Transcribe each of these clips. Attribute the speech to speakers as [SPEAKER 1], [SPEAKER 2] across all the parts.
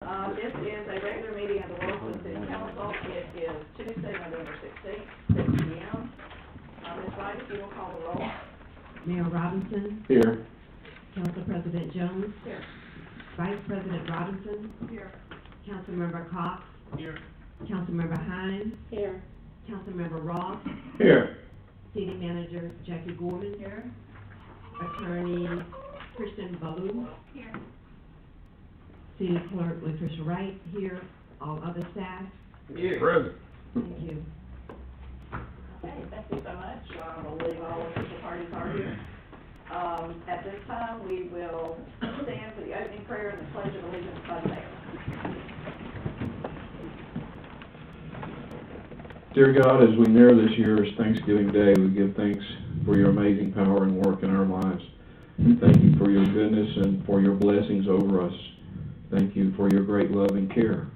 [SPEAKER 1] This is a regular meeting of the Williston City Council. It is Tuesday, November 16th, 6 p.m. Ms. Wright, if you will call the roll.
[SPEAKER 2] Mayor Robinson.
[SPEAKER 3] Here.
[SPEAKER 2] Council President Jones.
[SPEAKER 1] Here.
[SPEAKER 2] Vice President Robinson.
[SPEAKER 1] Here.
[SPEAKER 2] Councilmember Cox.
[SPEAKER 3] Here.
[SPEAKER 2] Councilmember Hines.
[SPEAKER 1] Here.
[SPEAKER 2] Councilmember Ross.
[SPEAKER 3] Here.
[SPEAKER 2] City Manager Jackie Gorman.
[SPEAKER 1] Here.
[SPEAKER 2] Attorney Christian Ballou.
[SPEAKER 1] Here.
[SPEAKER 2] City Clerk Latricia Wright here. All other staff.
[SPEAKER 3] Here. Present.
[SPEAKER 2] Thank you.
[SPEAKER 1] Okay, thank you so much. I believe all official parties are here. At this time, we will stand for the opening prayer and the pledge of allegiance by the mayor.
[SPEAKER 3] Dear God, as we near this year's Thanksgiving Day, we give thanks for your amazing power and work in our lives. And thank you for your goodness and for your blessings over us. Thank you for your great love and care.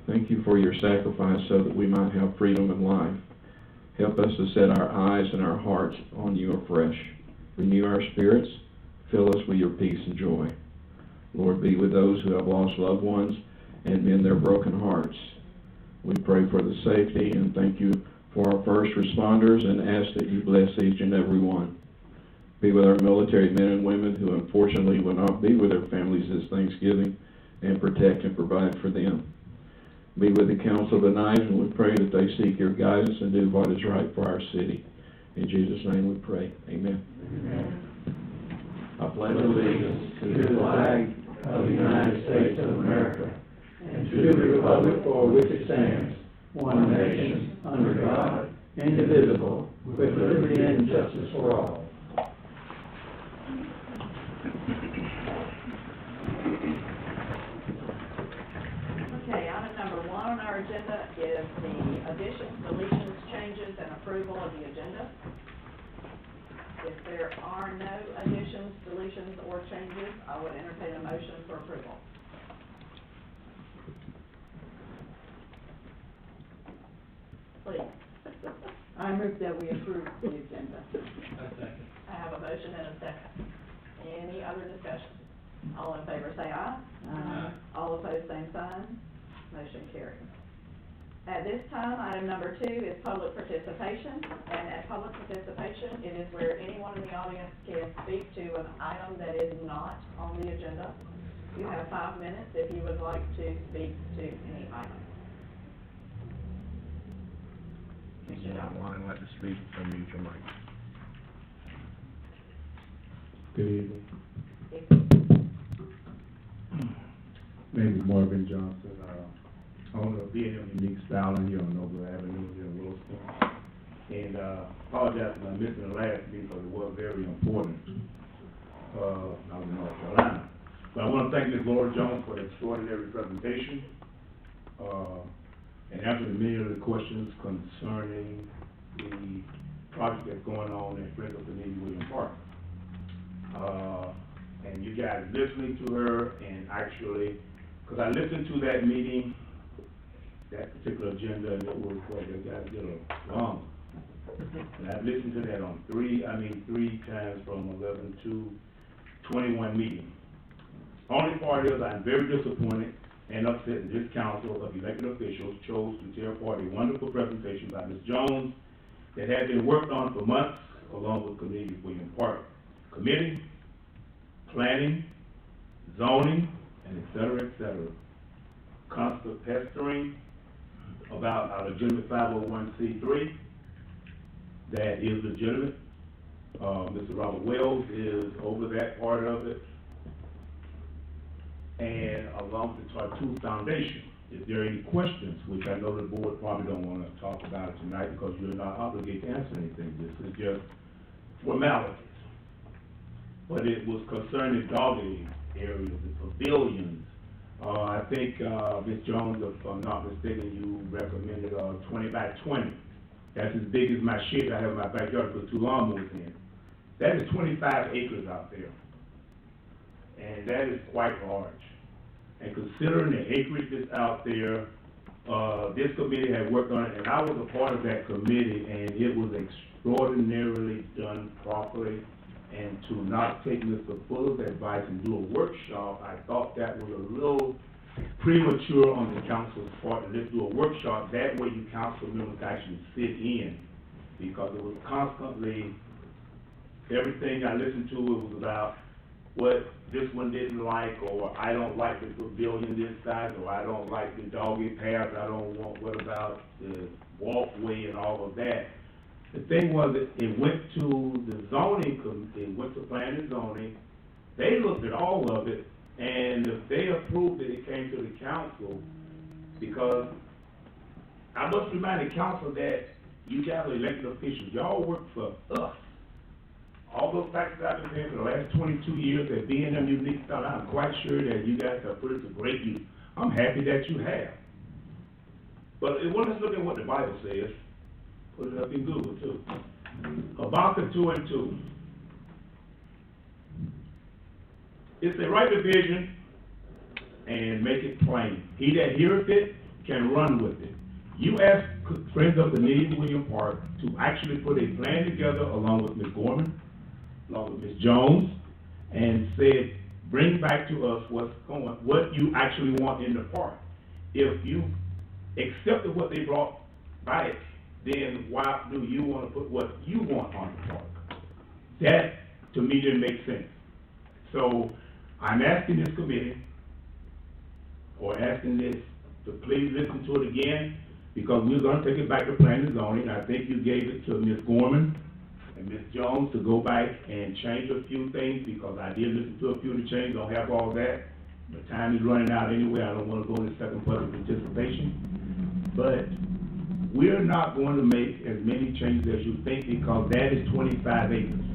[SPEAKER 3] Thank you for your sacrifice so that we might have freedom and life. Help us to set our eyes and our hearts on you afresh. Renew our spirits. Fill us with your peace and joy. Lord, be with those who have lost loved ones and mend their broken hearts. We pray for the safety and thank you for our first responders and ask that you bless each and every one. Be with our military men and women who unfortunately will not be with their families this Thanksgiving, and protect and provide for them. Be with the council tonight, and we pray that they seek your guidance and do what is right for our city. In Jesus' name we pray. Amen.
[SPEAKER 4] Amen. I pledge allegiance to the flag of the United States of America and to the republic for which it stands, one nation, under God, indivisible, with liberty and justice for all.
[SPEAKER 1] Okay, item number 1 on our agenda is the additions, deletions, changes, and approval of the agenda. If there are no additions, deletions, or changes, I would entertain a motion for approval. Please.
[SPEAKER 5] I move that we approve the agenda.
[SPEAKER 1] I have a motion and a second. Any other discussion? All in favor say aye.
[SPEAKER 5] Aye.
[SPEAKER 1] All opposed, same sign. Motion carries. At this time, item number 2 is public participation, and at public participation, it is where anyone in the audience can speak to an item that is not on the agenda. You have 5 minutes if you would like to speak to any item.
[SPEAKER 3] If you don't want to let the speak, unmute your mic.
[SPEAKER 6] Good evening.
[SPEAKER 1] If-
[SPEAKER 6] Name is Marvin Johnson, owner of B&M Unique Styling here on Noble Avenue here in Williston. And apologize for missing the last meeting because it was very important. I was in North Carolina. But I want to thank Ms. Laura Jones for the extraordinary presentation and answering many of the questions concerning the project that's going on at Frederick William Park. And you guys listening to her, and actually, because I listened to that meeting, that particular agenda, and it was, well, you guys did a long. And I listened to that on three times from 11 to 21 meetings. Only part is I'm very disappointed and upset that this council of elected officials chose to tear apart a wonderful presentation by Ms. Jones that had been worked on for months, along with Committee William Park Committee, planning, zoning, and et cetera, constant pestering about our legitimate 501c3 that is legitimate. Mr. Robert Wells is over that part of it, and along with the Tartu Foundation. If there are any questions, which I know the board probably don't want to talk about it tonight because you're not obligated to answer anything, this is just formalities. But it was concerning doggy areas, the pavilions. I think, Ms. Jones, if I'm not mistaken, you recommended 20 by 20. That's as big as my shed I have in my backyard to put 2 lawnmowers in. That is 25 acres out there. And that is quite large. And considering the acreage that's out there, this committee had worked on it, and I was a part of that committee, and it was extraordinarily done properly. And to not take Mr. Fuller's advice and do a workshop, I thought that was a little premature on the council's part, and let's do a workshop, that way you council members actually sit in, because it was constantly, everything I listened to, it was about what this one didn't like, or I don't like the pavilion this size, or I don't like the doggy path, I don't want, what about the walkway and all of that. The thing was, it went to the zoning, it went to planning and zoning, they looked at all of it, and if they approved it, it came to the council, because I must remind the council that you guys are elected officials, y'all work for us. All those taxes I've been paying for the last 22 years at B&M Unique Style, I'm quite sure that you guys have put it to great use. I'm happy that you have. But let's look at what the Bible says. Put it up in Google too. Habakkuk 2:2. It's a right division and make it plain. He that heareth it can run with it. You asked friends of the Cornelius Williams Park to actually put a plan together along with Ms. Gorman, along with Ms. Jones, and said, bring back to us what you actually want in the park. If you accepted what they brought back, then why do you want to put what you want on the park? That, to me, didn't make sense. So, I'm asking this committee, or asking this, to please listen to it again, because we're gonna take it back to planning and zoning. I think you gave it to Ms. Gorman and Ms. Jones to go back and change a few things, because I did listen to a few of the changes, don't have all that. The time is running out anyway, I don't wanna go into second public participation. But we're not going to make as many changes as you think, because that is 25 acres.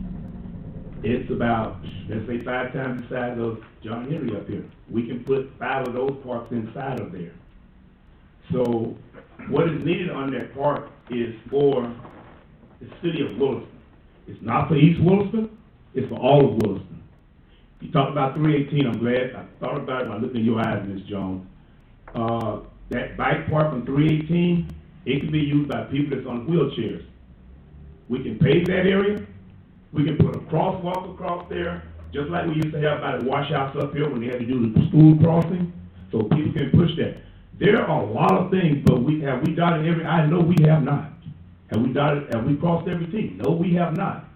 [SPEAKER 6] It's about, let's say, 5 times the size of John Henry up here. We can put 5 of those parks inside of there. So, what is needed on that park is for the city of Williston. It's not for East Williston, it's for all of Williston. You talked about 318, I'm glad, I thought about it when I looked in your eyes, Ms. Jones. That bike park on 318, it can be used by people that's on wheelchairs. We can pave that area, we can put a crosswalk across there, just like we used to have by the washouts up here when they had to do the school crossing, so people can push that. There are a lot of things, but have we dotted every I? No, we have not. Have we crossed every T? No, we have not.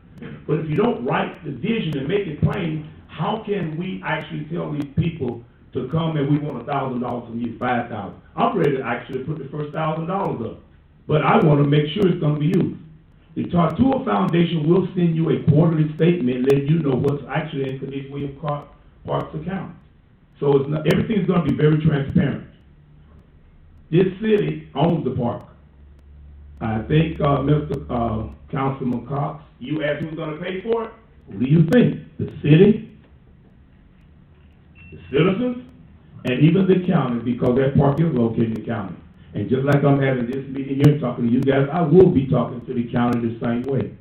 [SPEAKER 6] But if you don't write the vision and make it plain, how can we actually tell these people to come and we want $1,000 from you, $5,000? I'm ready to actually put the first $1,000 up, but I want to make sure it's going to be used. The Tartua Foundation will send you a quarterly statement letting you know what's actually in Cornelius Williams Park's account. So everything's going to be very transparent. This city owns the park. I think, Mr. Councilman Cox, you asked who's going to pay for it. Who do you think? The city, the citizens, and even the county, because that park is located in the county. And just like I'm having this meeting here talking to you guys, I will be talking to the county the same way.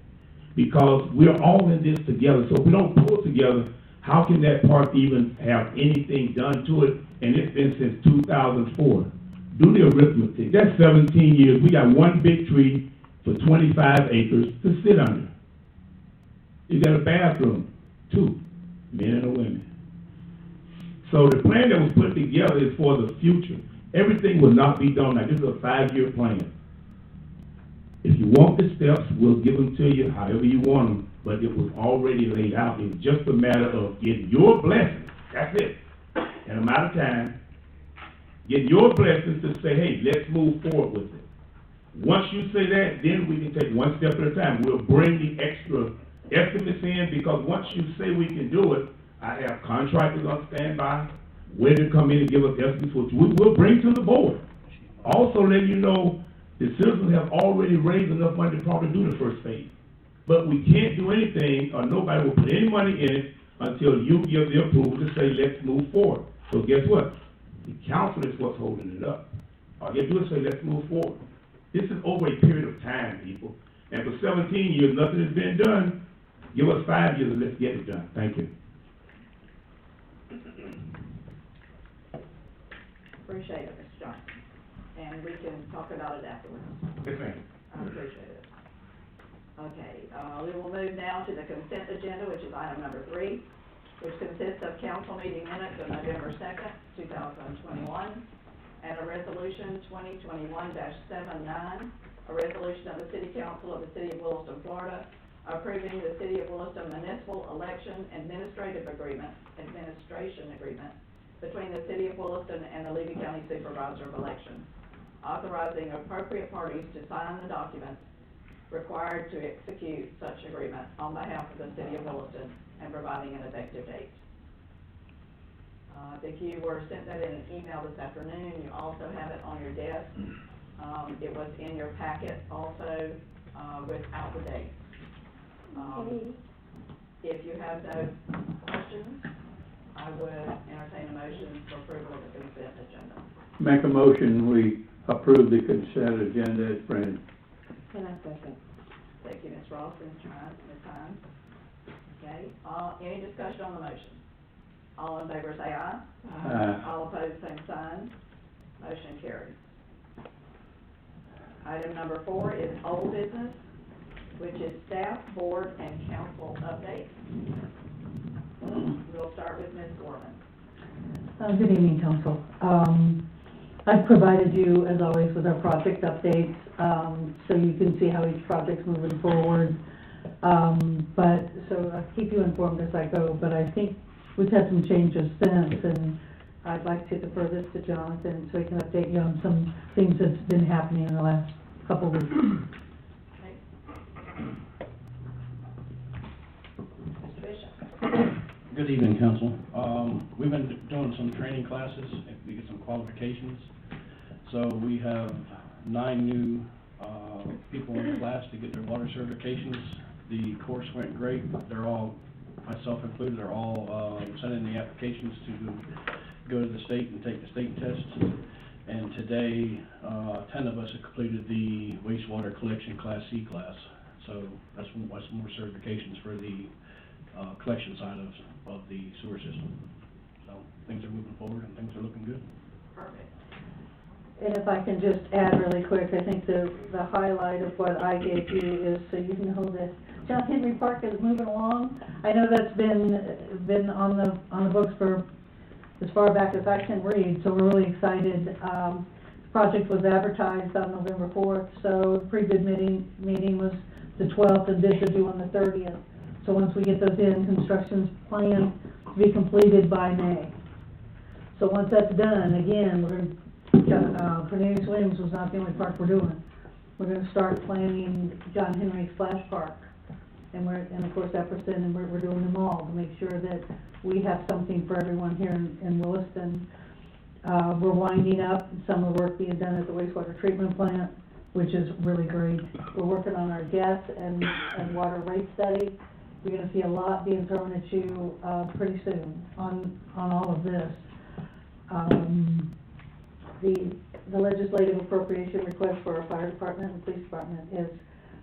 [SPEAKER 6] Because we're all in this together. So if we don't pull together, how can that park even have anything done to it? And it's been since 2004. Do the arithmetic. That's 17 years. We got one big tree for 25 acres to sit under. You got a bathroom, 2, men and a women. So the plan that was put together is for the future. Everything will not be done. Now, this is a 5-year plan. If you want the steps, we'll give them to you however you want them, but it was already laid out. It's just a matter of getting your blessings. That's it. In a matter of time, get your blessings to say, hey, let's move forward with it. Once you say that, then we can take one step at a time. We'll bring the extra estimates in, because once you say we can do it, I have contractors on standby, where to come in and give us estimates, which we will bring to the board. Also let you know, the citizens have already raised enough money to probably do the first phase. But we can't do anything, or nobody will put any money in it until you give the approval to say, let's move forward. So guess what? The council is what's holding it up. All you have to do is say, let's move forward. This is over a period of time, people. And for 17 years, nothing has been done. Give us 5 years and let's get it done. Thank you.
[SPEAKER 1] Appreciate it, Mr. Johnson. And we can talk about it afterwards.
[SPEAKER 6] Yes, ma'am.
[SPEAKER 1] I appreciate it. Okay, we will move now to the consent agenda, which is item number 3, which consists of council meeting minutes of November 2nd, 2021, and a resolution 2021-79, a resolution of the City Council of the City of Williston, Florida, approving the City of Williston Municipal Election Administration Agreement between the City of Williston and the Levy County Supervisor of Elections, authorizing appropriate parties to sign the documents required to execute such agreement on behalf of the City of Williston and providing an effective date. I think you were sent that in an email this afternoon. You also have it on your desk. It was in your packet also, without the date. If you have no questions, I would entertain a motion for approval of the consent agenda.
[SPEAKER 4] Make a motion, we approve the consent agenda as printed.
[SPEAKER 2] And I second.
[SPEAKER 1] Thank you, Ms. Ross and Ms. Hines. Okay, any discussion on the motion? All in favor say aye.
[SPEAKER 4] Aye.
[SPEAKER 1] All opposed, same sign. Motion carries. Item number 4 is old business, which is staff, board, and council updates. We'll start with Ms. Gorman.
[SPEAKER 7] Good evening, Council. I've provided you, as always, with our project updates, so you can see how each project's moving forward. So I'll keep you informed as I go, but I think we've had some changes since, and I'd like to defer this to Jonathan so he can update you on some things that's been happening in the last couple of weeks.
[SPEAKER 1] Okay. Mr. Bishop.
[SPEAKER 8] Good evening, Council. We've been doing some training classes, we get some qualifications. So we have 9 new people in the class to get their water certifications. The course went great. They're all, myself included, are all sending the applications to go to the state and take the state tests. And today, 10 of us have completed the wastewater collection Class C class. So that's more certifications for the collection side of the sewer system. So things are moving forward and things are looking good.
[SPEAKER 1] Perfect.
[SPEAKER 7] And if I can just add really quick, I think the highlight of what I gave you is so you know that John Henry Park is moving along. I know that's been on the books for as far back as I can read, so we're really excited. The project was advertised on November 4th, so the pre-bid meeting was the 12th, and bids are due on the 30th. So once we get those in, construction's planned to be completed by May. So once that's done, again, we're going to Cornelius Williams was not the only park we're doing. We're going to start planning John Henry Splash Park, and of course Epperson, and we're doing them all to make sure that we have something for everyone here in Williston. We're winding up some of the work being done at the wastewater treatment plant, which is really great. We're working on our gas and water rate study. You're going to see a lot being thrown at you pretty soon on all of this. The legislative appropriation request for our fire department and police department is,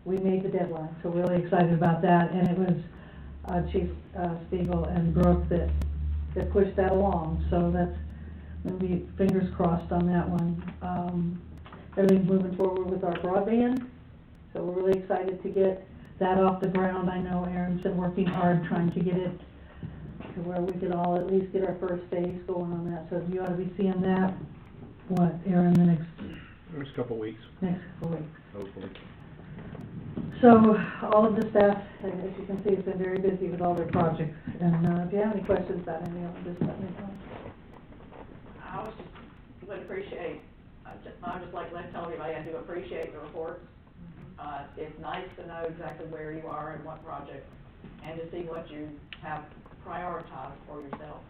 [SPEAKER 7] we made the deadline, so we're really excited about that, and it was Chief Spiegel and Brooke that pushed that along, so that's going to be fingers crossed on that one. Everything's moving forward with our broadband, so we're really excited to get that off the ground. I know Aaron's been working hard trying to get it to where we could all at least get our first phase going on that, so you ought to be seeing that. What, Aaron, the next
[SPEAKER 3] couple of weeks,
[SPEAKER 7] couple weeks.
[SPEAKER 3] hopefully.
[SPEAKER 7] So, all of the staff, as you can see, has been very busy with all their projects, and if you have any questions about any of them, just let me know.
[SPEAKER 1] I would appreciate, I'd just like to tell everybody I do appreciate the reports. It's nice to know exactly where you are and what projects, and to see what you have prioritized for yourself.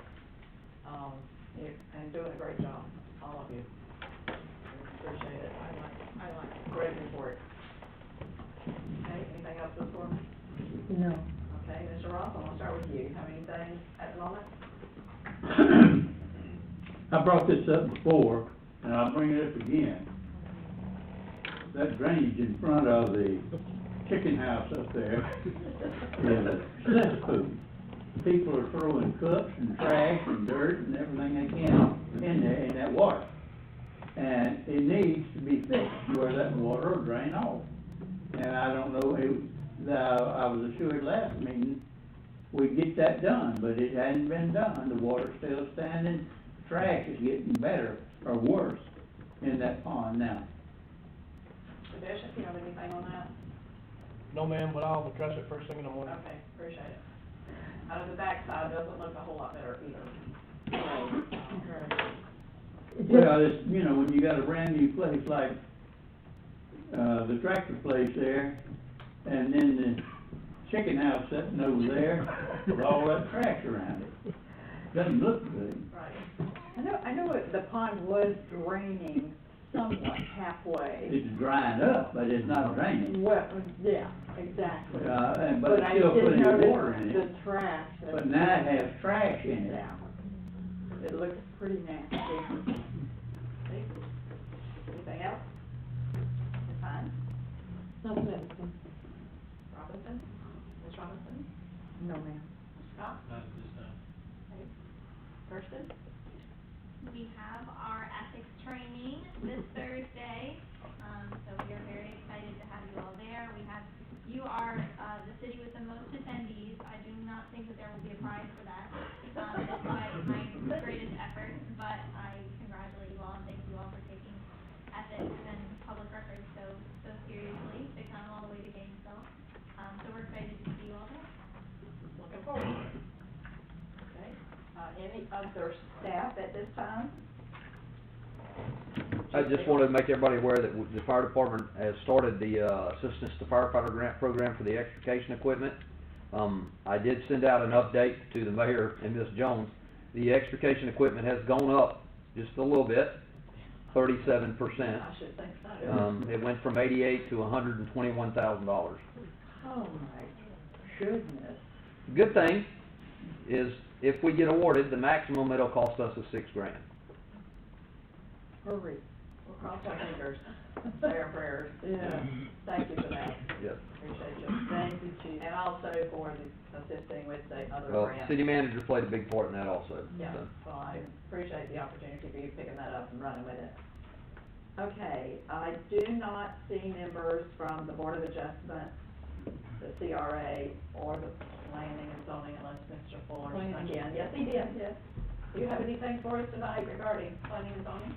[SPEAKER 1] And doing a great job, all of you. Appreciate it. I like a great report. Okay, anything else before me?
[SPEAKER 7] No.
[SPEAKER 1] Okay, Mr. Ross, I'm gonna start with you. Have anything at the moment?
[SPEAKER 4] I brought this up before, and I'll bring it up again. That drainage in front of the chicken house up there is a cesspool. People are throwing cups and trash and dirt and everything they can in there, in that water. And it needs to be fixed where that water will drain off. And I don't know, I was assured last meeting we'd get that done, but it hadn't been done. The water's still standing trash is getting better or worse in that pond now.
[SPEAKER 1] Bishop, you have anything on that?
[SPEAKER 8] No, ma'am, but I'll address it first thing in the morning.
[SPEAKER 1] Okay, appreciate it. Out of the backside doesn't look a whole lot better either.
[SPEAKER 4] Well, it's, you know, when you got a brand new place like, the tractor place there, and then the chicken house sitting over there with all that trash around it. Doesn't look good.
[SPEAKER 1] Right.
[SPEAKER 5] I know the pond was draining somewhat halfway.
[SPEAKER 4] It's drying up, but it's not draining.
[SPEAKER 5] Well, yeah, exactly.
[SPEAKER 4] But it's still putting the water in
[SPEAKER 5] The
[SPEAKER 4] it.
[SPEAKER 5] trash.
[SPEAKER 4] But now it has trash in it.
[SPEAKER 5] Yeah. It looks pretty nasty.
[SPEAKER 1] Anything else? You're fine.
[SPEAKER 2] Nothing else.
[SPEAKER 1] Robinson? Ms. Robinson?
[SPEAKER 5] No, ma'am.
[SPEAKER 1] Scott?
[SPEAKER 8] Not at this time.
[SPEAKER 1] Okay. Kirsten?
[SPEAKER 9] We have our ethics training this Thursday, so we are very excited to have you all there. You are, the city with the most attendees. I do not think that there will be a prize for that, despite my greatest efforts, but I congratulate you all and thank you all for taking ethics and public records so seriously. They come all the way to Gainesville, so we're excited to see you all there.
[SPEAKER 1] Looking forward to it. Okay, any other staff at this time?
[SPEAKER 10] I just wanted to make everybody aware that the fire department has started the Assistance to Firefighter Grant Program for the extrication equipment. I did send out an update to the mayor and Ms. Jones. The extrication equipment has gone up just a little bit, 37%.
[SPEAKER 1] I should think so.
[SPEAKER 10] It went from $88,000 to $121,000.
[SPEAKER 5] Oh, my goodness.
[SPEAKER 10] Good thing is if we get awarded, the maximum it'll cost us is $6,000.
[SPEAKER 5] Hurry.
[SPEAKER 1] We'll cross our fingers, say our prayers.
[SPEAKER 5] Yeah.
[SPEAKER 1] Thank you for that.
[SPEAKER 10] Yes.
[SPEAKER 1] Appreciate you.
[SPEAKER 5] Thank you, Chief.
[SPEAKER 1] And also for assisting with the other
[SPEAKER 10] Well,
[SPEAKER 1] grants.
[SPEAKER 10] city manager played a big part in that also.
[SPEAKER 1] Yeah,
[SPEAKER 10] So.
[SPEAKER 1] well, I appreciate the opportunity for you picking that up and running with it. Okay, I do not see members from the Board of Adjustment, the CRA, or the Planning and Zoning unless Mr. Fuller again. Yes, he did, yes. Do you have anything for us tonight regarding Planning and Zoning?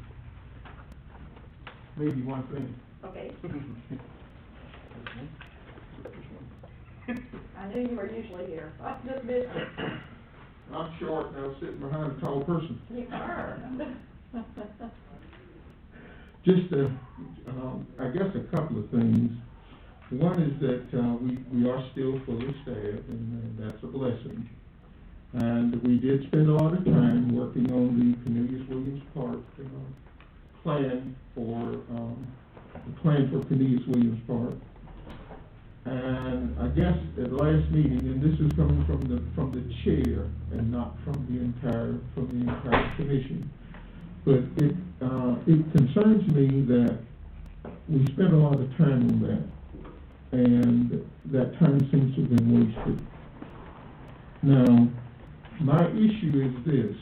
[SPEAKER 3] Maybe one thing.
[SPEAKER 1] Okay. I knew you were usually here. I just missed it.
[SPEAKER 3] I'm short and I'm sitting behind a tall person.
[SPEAKER 1] You are.
[SPEAKER 3] Just, I guess a couple of things. One is that, we are still fully staffed, and that's a blessing. And we did spend a lot of time working on the Cornelius Williams Park, plan for Cornelius Williams Park. And I guess at last meeting, and this is coming from the chair and not from the entire commission, but it concerns me that we spent a lot of time on that, and that time seems to have been wasted. Now, my issue is this: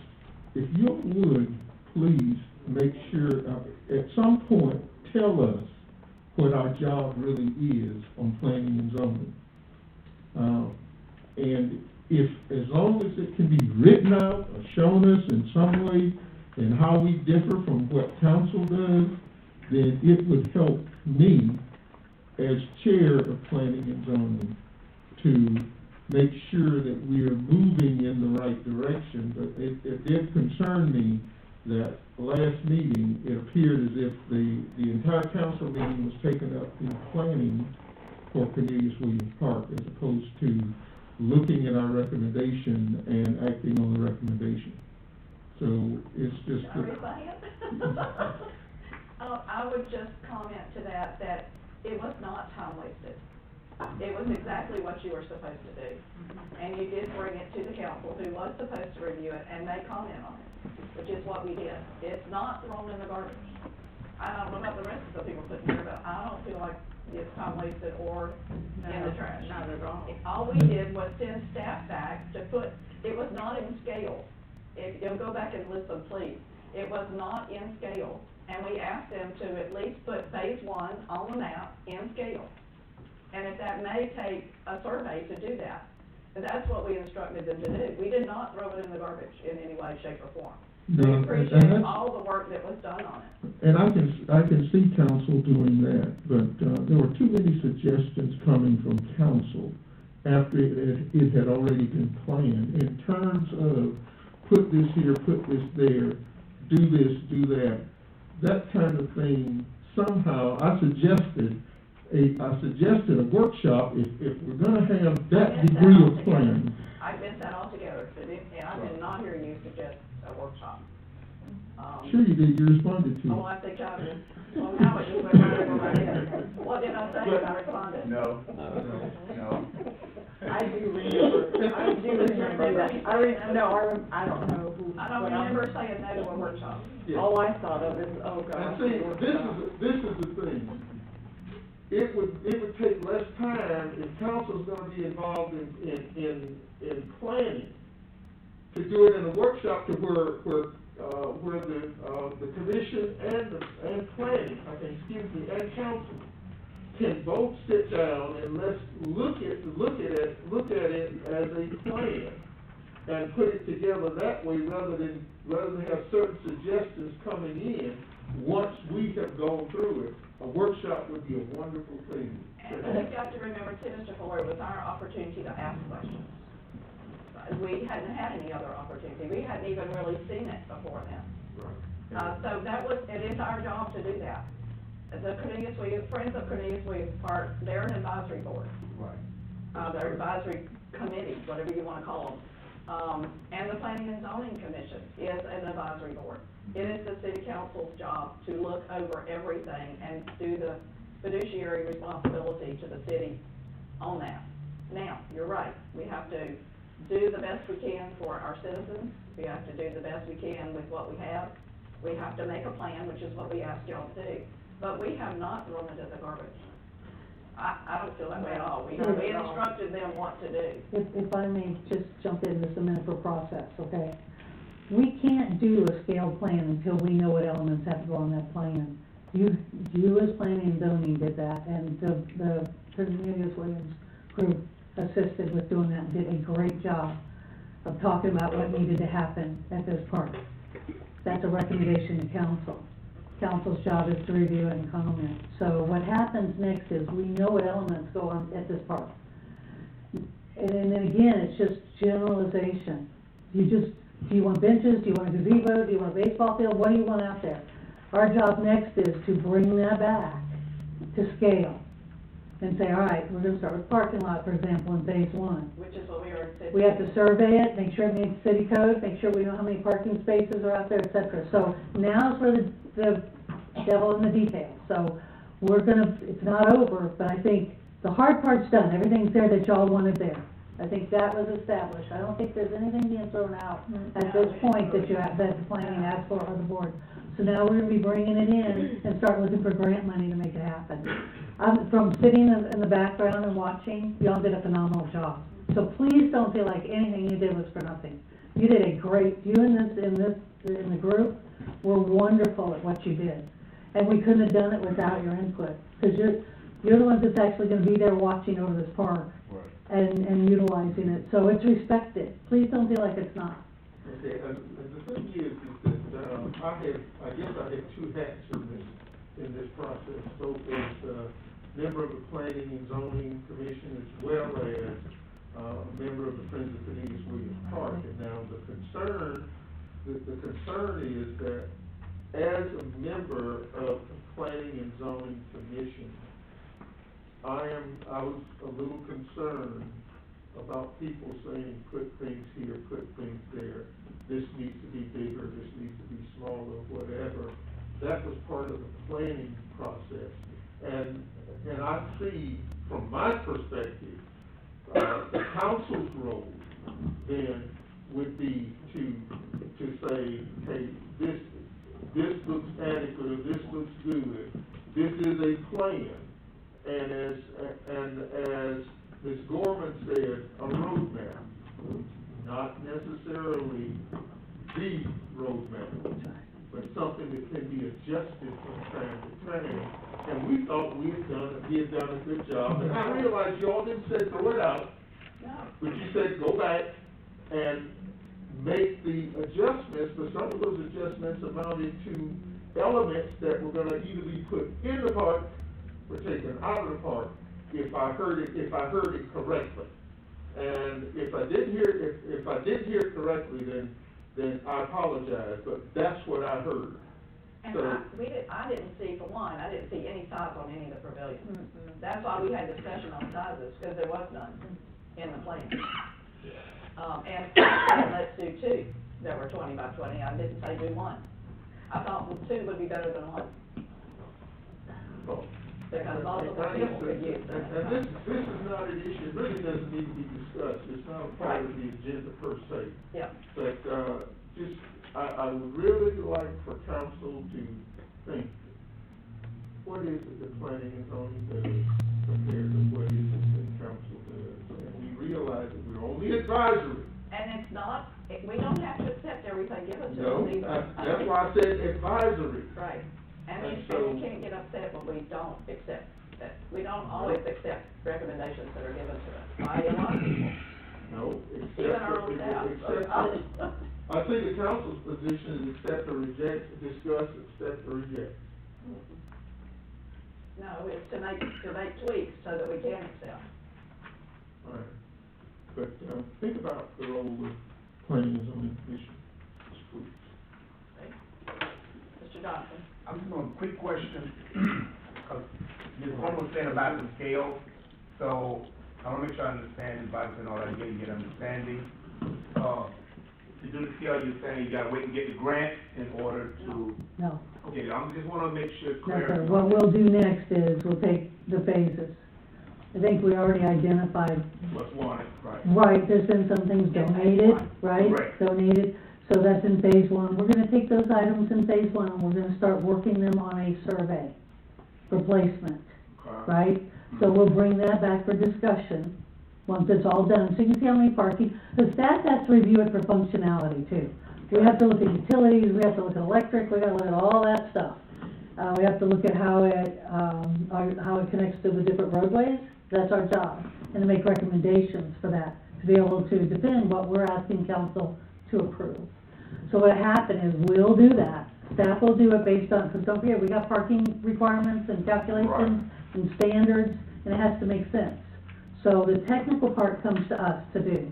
[SPEAKER 3] if you would please make sure, at some point, tell us what our job really is on planning and zoning. And if, as long as it can be written out or shown us in some way and how we differ from what council does, then it would help me as chair of planning and zoning to make sure that we are moving in the right direction. But it did concern me that last meeting, it appeared as if the entire council meeting was taken up in planning for Cornelius Williams Park as opposed to looking at our recommendation and acting on the recommendation. So it's just
[SPEAKER 1] I would just comment to that it was not time wasted. It was exactly what you were supposed to do. And you did bring it to the council, who was supposed to review it, and they comment on it, which is what we did. It's not thrown in the garbage. I don't know about the rest of the people sitting here, but I don't feel like it's time wasted or in the trash.
[SPEAKER 5] Not at all.
[SPEAKER 1] All we did was send staff back to put, it was not in scale. If you'll go back and listen, please. It was not in scale. And we asked them to at least put phase one on the map in scale. And if that may take a survey to do that, and that's what we instructed them to do. We did not throw it in the garbage in any way, shape, or form. We
[SPEAKER 11] No,
[SPEAKER 1] appreciate
[SPEAKER 11] and that's,
[SPEAKER 1] all the work that was done on it.
[SPEAKER 11] and I can see council doing that, but, there were too many suggestions coming from council after it had already been planned, in terms of put this here, put this there, do this, do that. That kind of thing, somehow, I suggested a workshop, if we're gonna have that degree of planning.
[SPEAKER 1] I missed that altogether, but I did not hear you suggest a workshop.
[SPEAKER 11] Sure you did, you responded to
[SPEAKER 1] Oh,
[SPEAKER 11] it.
[SPEAKER 1] I think I did. Well, now it just went right over my head. What did I say when I responded?
[SPEAKER 6] No.
[SPEAKER 5] I do remember that. I don't know who.
[SPEAKER 1] I don't remember saying no to a workshop.
[SPEAKER 11] Yeah.
[SPEAKER 5] All I thought of is, oh,
[SPEAKER 11] And
[SPEAKER 5] gosh.
[SPEAKER 11] see, this is the thing. It would take less time if council's gonna be involved in planning, to do it in a workshop to where the commission and planning, and council can both sit down and let's look at it as a plan and put it together that way, rather than have certain suggestions coming in once we have gone through it. A workshop would be a wonderful thing.
[SPEAKER 1] And you've got to remember too, Mr. Fuller, it was our opportunity to ask questions. We hadn't had any other opportunity. We hadn't even really seen it before then.
[SPEAKER 11] Right.
[SPEAKER 1] So it is our job to do that. The Friends of Cornelius Williams Park, they're an advisory board.
[SPEAKER 11] Right.
[SPEAKER 1] They're advisory committee, whatever you wanna call them. And the Planning and Zoning Commission is an advisory board. It is the city council's job to look over everything and do the fiduciary responsibility to the city on that. Now, you're right, we have to do the best we can for our citizens, we have to do the best we can with what we have. We have to make a plan, which is what we asked y'all to do, but we have not thrown it in the garbage. I don't feel that way at all, we instructed them what to do.
[SPEAKER 7] If I may just jump in just a minute for process, okay? We can't do a scale plan until we know what elements have to go on that plan. You as planning and zoning did that, and the Cornelius Williams group assisted with doing that and did a great job of talking about what needed to happen at this park. That's a recommendation to council. Council's job is to review it and comment. So what happens next is we know what elements go on at this park. And then again, it's just generalization. Do you want benches, do you want a gazebo, do you want a baseball field, what do you want out there? Our job next is to bring that back to scale and say, all right, we're gonna start with parking lot, for example, in phase one.
[SPEAKER 1] Which is what we are.
[SPEAKER 7] We have to survey it, make sure it meets city code, make sure we know how many parking spaces are out there, et cetera. So now's where the devil in the details. So it's not over, but I think the hard part's done. Everything's there that y'all wanted there. I think that was established. I don't think there's anything being thrown out at this point that that the planning asked for or the board. So now we're gonna be bringing it in and start looking for grant money to make it happen. From sitting in the background and watching, y'all did a phenomenal job. So please don't feel like anything you did was for nothing. You did a great, you in the group were wonderful at what you did. And we couldn't have done it without your input, because you're the ones that's actually gonna be there watching over this park.
[SPEAKER 6] Right.
[SPEAKER 7] And utilizing it, so it's respected. Please don't feel like it's not.
[SPEAKER 11] Okay, and the thing is that, I guess I had two hats in this process, both as a member of the Planning and Zoning Commission as well as a member of the Friends of Cornelius Williams Park. And now the concern is that as a member of the Planning and Zoning Commission, I was a little concerned about people saying, put things here, put things there. This needs to be bigger, this needs to be smaller, whatever. That was part of the planning process. And I see, from my perspective, the council's role then would be to say, hey, this looks adequate, or this looks good. This is a plan. And as Ms. Gorman said, a roadmap, not necessarily the roadmap, but something that can be adjusted from time to time. And we thought we had done a good job. And I realized you all didn't say throw it out, but you said go back and make the adjustments, but some of those adjustments amounted to elements that were gonna either be put in the park or taken out of the park, if I heard it correctly. And if I didn't hear it correctly, then I apologize, but that's what I heard.
[SPEAKER 1] And
[SPEAKER 11] So-
[SPEAKER 1] I didn't see, for one, I didn't see any size on any of the pavilions. That's why we had discussion on sizes, because there was none in the plan. And let's do two that were 20 by 20, I didn't say do one. I thought two would be better than one,
[SPEAKER 11] Well,
[SPEAKER 1] because multiple people could use them.
[SPEAKER 11] And this is not an issue, it really doesn't need to be discussed, it's not a part of the agenda per se.
[SPEAKER 1] Yep.
[SPEAKER 11] But, I would really like for council to think, what is it that planning and zoning does compared to what is it that council does? And we realize that we're only advisory.
[SPEAKER 1] And it's not, we don't have to accept everything given to
[SPEAKER 11] No,
[SPEAKER 1] us either.
[SPEAKER 11] that's why I said advisory.
[SPEAKER 1] Right, and
[SPEAKER 11] And
[SPEAKER 1] you
[SPEAKER 11] so-
[SPEAKER 1] can't get upset when we don't accept that. We don't always accept recommendations that are given to us by a lot of people,
[SPEAKER 11] No,
[SPEAKER 1] even our own staff.
[SPEAKER 11] I think the council's position is accept or reject, discuss, accept or reject.
[SPEAKER 1] No, it's to make tweaks so that we can accept.
[SPEAKER 11] All right. But, think about the role of planning and zoning commission.
[SPEAKER 1] Mr. Johnson?
[SPEAKER 6] I'm just going, quick question, because Ms. Holmes was saying about the scale, so I want to make sure I understand, everybody's saying all that, get understanding. To do the scale, you're saying you gotta wait and get the grant in order to,
[SPEAKER 7] No,
[SPEAKER 6] okay, I just wanna make sure
[SPEAKER 7] no,
[SPEAKER 6] clear.
[SPEAKER 7] sir. What we'll do next is we'll take the phases. I think we already identified,
[SPEAKER 6] What's wanted, right?
[SPEAKER 7] right, there's been some things donated, right?
[SPEAKER 6] Correct.
[SPEAKER 7] Donated, so that's in phase one. We're gonna take those items in phase one and we're gonna start working them on a survey replacement, right? So we'll bring that back for discussion once it's all done, so you can see how many parking, the staff has to review it for functionality too. We have to look at utilities, we have to look at electric, we gotta look at all that stuff. We have to look at how it connects to the different roadways, that's our job, and to make recommendations for that, to be able to defend what we're asking council to approve. So what happened is, we'll do that, staff will do it based on, because don't forget, we got parking requirements and calculations and standards, and it has to make sense. So the technical part comes to us to do.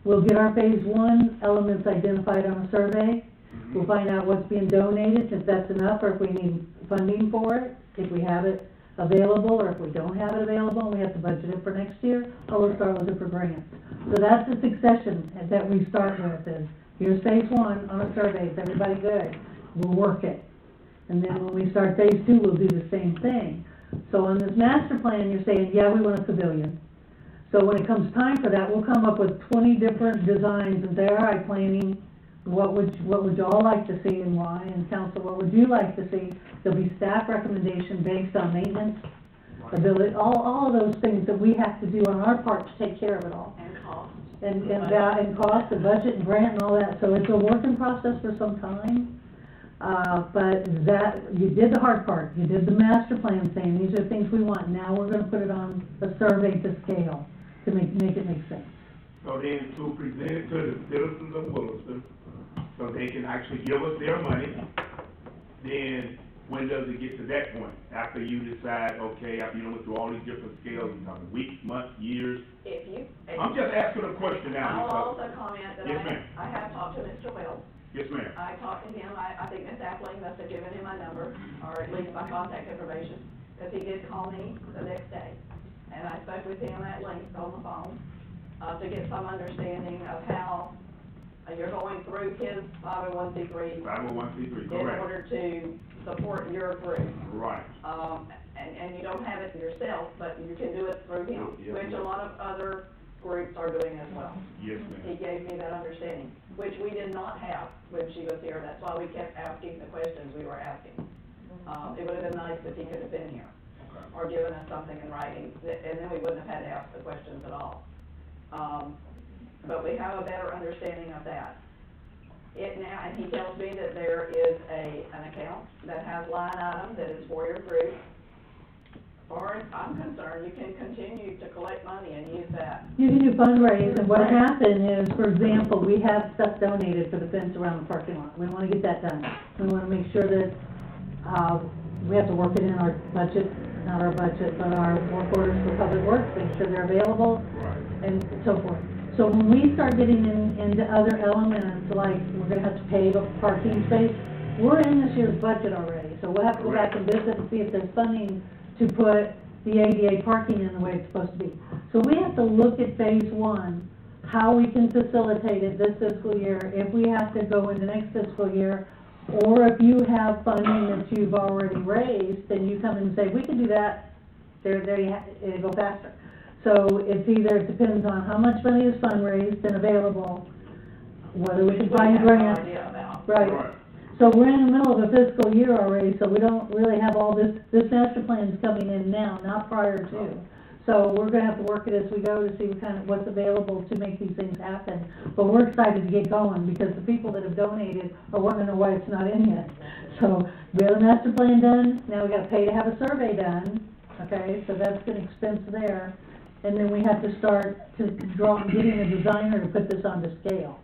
[SPEAKER 7] We'll get our phase one elements identified on a survey, we'll find out what's being donated, if that's enough, or if we need funding for it, if we have it available, or if we don't have it available, and we have to budget it for next year, or we'll start looking for grants. So that's the succession that we start with, is, here's phase one on a survey, is everybody good? We'll work it. And then when we start phase two, we'll do the same thing. So on this master plan, you're saying, yeah, we want a pavilion. So when it comes time for that, we'll come up with 20 different designs and say, all right, planning, what would you all like to see and why? And council, what would you like to see? There'll be staff recommendation based on maintenance, ability, all of those things that we have to do on our part to take care of it all.
[SPEAKER 1] And cost.
[SPEAKER 7] And cost, and budget, and grant, and all that. So it's a working process for some time. But you did the hard part. You did the master plan saying, these are things we want. Now we're gonna put it on a survey to scale, to make it make sense.
[SPEAKER 6] So then to present it to the citizens of Williston, so they can actually give us their money, then when does it get to that point? After you decide, okay, after you went through all these different scales, you're talking weeks, months, years? I'm just asking a question now.
[SPEAKER 1] I'll also comment that
[SPEAKER 6] Yes, ma'am.
[SPEAKER 1] I have talked to Mr. Wells.
[SPEAKER 6] Yes, ma'am.
[SPEAKER 1] I talked to him, I think Ms. Appling must have given him my number, or at least my contact information, because he did call me the next day. And I spoke with him at length on the phone, to get some understanding of how you're going through his 501c3.
[SPEAKER 6] 501c3,
[SPEAKER 1] In
[SPEAKER 6] correct.
[SPEAKER 1] order to support your group.
[SPEAKER 6] Right.
[SPEAKER 1] And you don't have it yourself, but you can do it through him,
[SPEAKER 6] Yes,
[SPEAKER 1] which a
[SPEAKER 6] ma'am.
[SPEAKER 1] lot of other groups are doing as well.
[SPEAKER 6] Yes,
[SPEAKER 1] He
[SPEAKER 6] ma'am.
[SPEAKER 1] gave me that understanding, which we did not have when she was here. That's why we kept asking the questions we were asking. It would have been nice if he could have been here, or given us something in writing, and then we wouldn't have had to ask the questions at all. But we have a better understanding of that. And he tells me that there is an account that has line item that is for your group. far as I'm concerned, you can continue to collect money and use that.
[SPEAKER 7] You can do fundraise, and what
[SPEAKER 1] Right.
[SPEAKER 7] happened is, for example, we have stuff donated for the fence around the parking lot. We wanna get that done. We wanna make sure that, we have to work it in our budget, not our budget, but our work orders for public works, make sure they're available, and so forth. So when we start getting into other elements, like we're gonna have to pave a parking space, we're in this year's budget already, so we'll have to go back and visit and see if there's funding to put the ADA parking in the way it's supposed to be. So we have to look at phase one, how we can facilitate it this fiscal year, if we have to go into next fiscal year, or if you have funding that you've already raised, then you come and say, we can do that, there you have, it'll go faster. So it's either, it depends on how much money is fundraised and available, whether we can find
[SPEAKER 1] have no
[SPEAKER 7] grants.
[SPEAKER 1] idea about.
[SPEAKER 7] Right. So we're in the middle of a fiscal year already, so we don't really have all this master plan's coming in now, not prior to. So we're gonna have to work it as we go to see what kind of, what's available to make these things happen. But we're excited to get going, because the people that have donated are wanting to know why it's not in yet. So we have the master plan done, now we gotta pay to have a survey done, okay, so that's an expense there. And then we have to start to getting a designer to put this on to scale,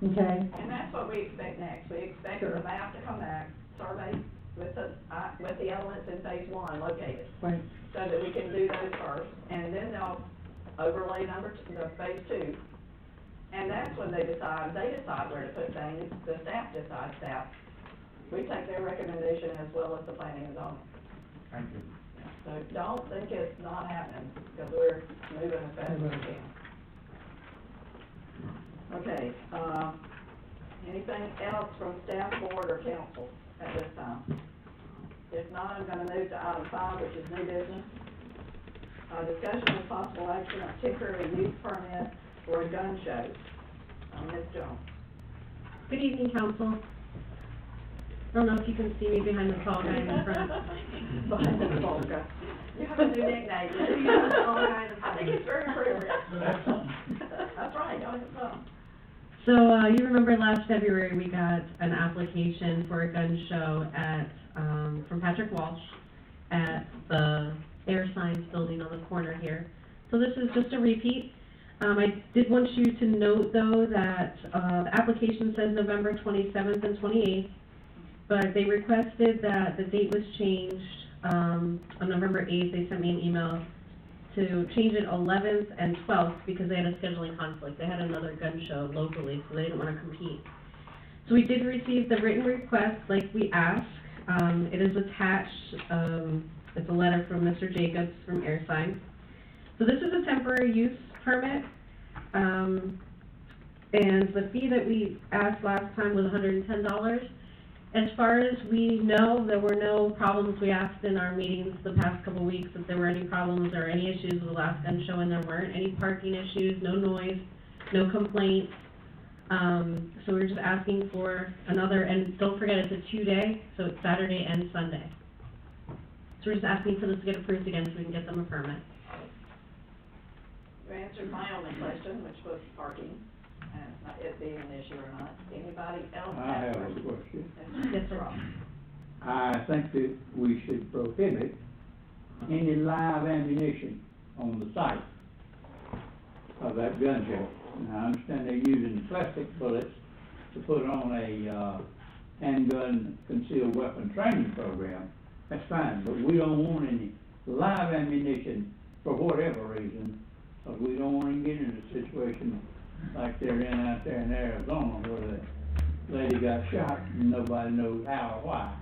[SPEAKER 7] okay?
[SPEAKER 1] And that's what we expect next. We expect
[SPEAKER 7] Sure.
[SPEAKER 1] the map to come back, survey with the elements in phase one located,
[SPEAKER 7] Right.
[SPEAKER 1] so that we can do those first, and then they'll overlay the phase two. And that's when they decide where to put things, the staff decides staff. We take their recommendation as well as the planning and zoning.
[SPEAKER 6] Thank you.
[SPEAKER 1] So don't think it's not happening, because we're moving as fast as we can. Okay, anything else from staff, board, or council at this time? If not, I'm gonna move to item 5, which is new business. Discussion with possible action on temporary use permit for a gun show. Ms. Jones.
[SPEAKER 12] Good evening, council. I don't know if you can see me behind the tall guy in the front.
[SPEAKER 1] Behind the tall guy. You have a new nickname. You have the tall guy in the front. I think it's very appropriate. That's right, don't it so?
[SPEAKER 12] So, you remember last February, we got an application for a gun show at, from Patrick Walsh at the Air Science building on the corner here. So this is just a repeat. I did want you to note, though, that, the application says November 27th and 28th, but they requested that the date was changed, on November 8th. They sent me an email to change it 11th and 12th because they had a scheduling conflict. They had another gun show locally, so they didn't want to compete. So we did receive the written request like we asked. It is attached, it's a letter from Mr. Jacobs from AirSign. So this is a temporary use permit, and the fee that we asked last time was $110. As far as we know, there were no problems. We asked in our meetings the past couple of weeks if there were any problems or any issues with the last gun show, and there weren't any parking issues, no noise, no complaints. So we're just asking for another, and don't forget it's a 2-day, so it's Saturday and Sunday. So we're just asking for this to get approved again so we can get them a permit.
[SPEAKER 1] You answered my only question, which was parking, and not it being an issue or not. Anybody else
[SPEAKER 4] I
[SPEAKER 1] have
[SPEAKER 4] have
[SPEAKER 1] a
[SPEAKER 4] a
[SPEAKER 1] question?
[SPEAKER 4] question.
[SPEAKER 12] Yes, sir.
[SPEAKER 1] Rob.
[SPEAKER 4] I think that we should prohibit any live ammunition on the site of that gun show. Now, I understand they're using plastic bullets to put on a, handgun concealed weapon training program. That's fine, but we don't want any live ammunition for whatever reason, because we don't want to get in a situation like they're in out there in Arizona where the lady got shot and nobody knows how or why.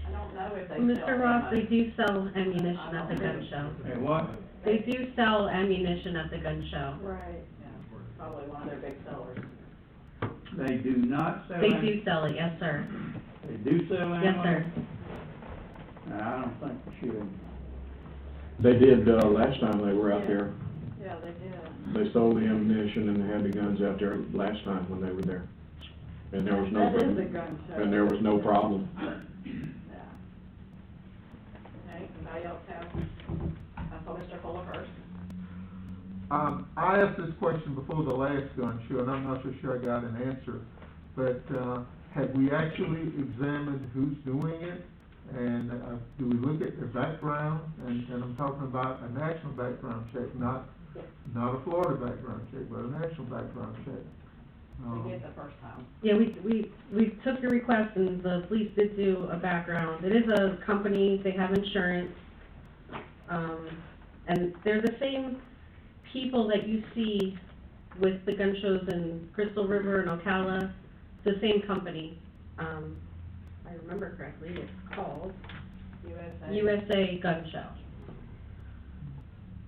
[SPEAKER 1] I don't know if they sell
[SPEAKER 12] Mr. Ross,
[SPEAKER 1] ammo.
[SPEAKER 12] they do sell ammunition at the gun show.
[SPEAKER 4] Hey, what?
[SPEAKER 12] They do sell ammunition at the gun show.
[SPEAKER 1] Right, yeah, probably one of their big sellers.
[SPEAKER 4] They do not sell
[SPEAKER 12] They
[SPEAKER 4] ammo?
[SPEAKER 12] do sell it, yes, sir.
[SPEAKER 4] They do sell ammo?
[SPEAKER 12] Yes, sir.
[SPEAKER 4] No, I don't think we should.
[SPEAKER 3] They did, last time they were out
[SPEAKER 1] Yeah.
[SPEAKER 3] there.
[SPEAKER 1] Yeah, they did.
[SPEAKER 3] They sold the ammunition and they had the guns out there last time when they were there. And there was no,
[SPEAKER 1] That is a gun show.
[SPEAKER 3] and there was no problem.
[SPEAKER 1] Yeah. Okay, anybody else have, I saw Mr. Fuller first.
[SPEAKER 11] I asked this question before the last gun show, and I'm not so sure I got an answer, but, have we actually examined who's doing it? And are do we look at their background? And I'm talking about a national background check, not a Florida background check, but a national background check.
[SPEAKER 1] We did the first time.
[SPEAKER 12] Yeah, we took your request and the police did do a background. It is a company, they have insurance, and they're the same people that you see with the gun shows in Crystal River and Ocala, the same company. If I remember correctly, it's called USA Gun Show.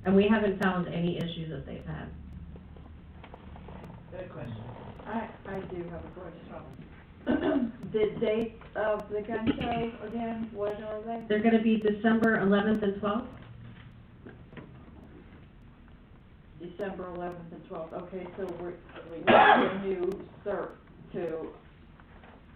[SPEAKER 12] And we haven't found any issues that they've had.
[SPEAKER 1] Good question.
[SPEAKER 5] I do have a question. The dates of the gun show again, what are they?
[SPEAKER 12] They're gonna be December 11th and 12th.
[SPEAKER 5] December 11th and 12th, okay, so we need a new cert to,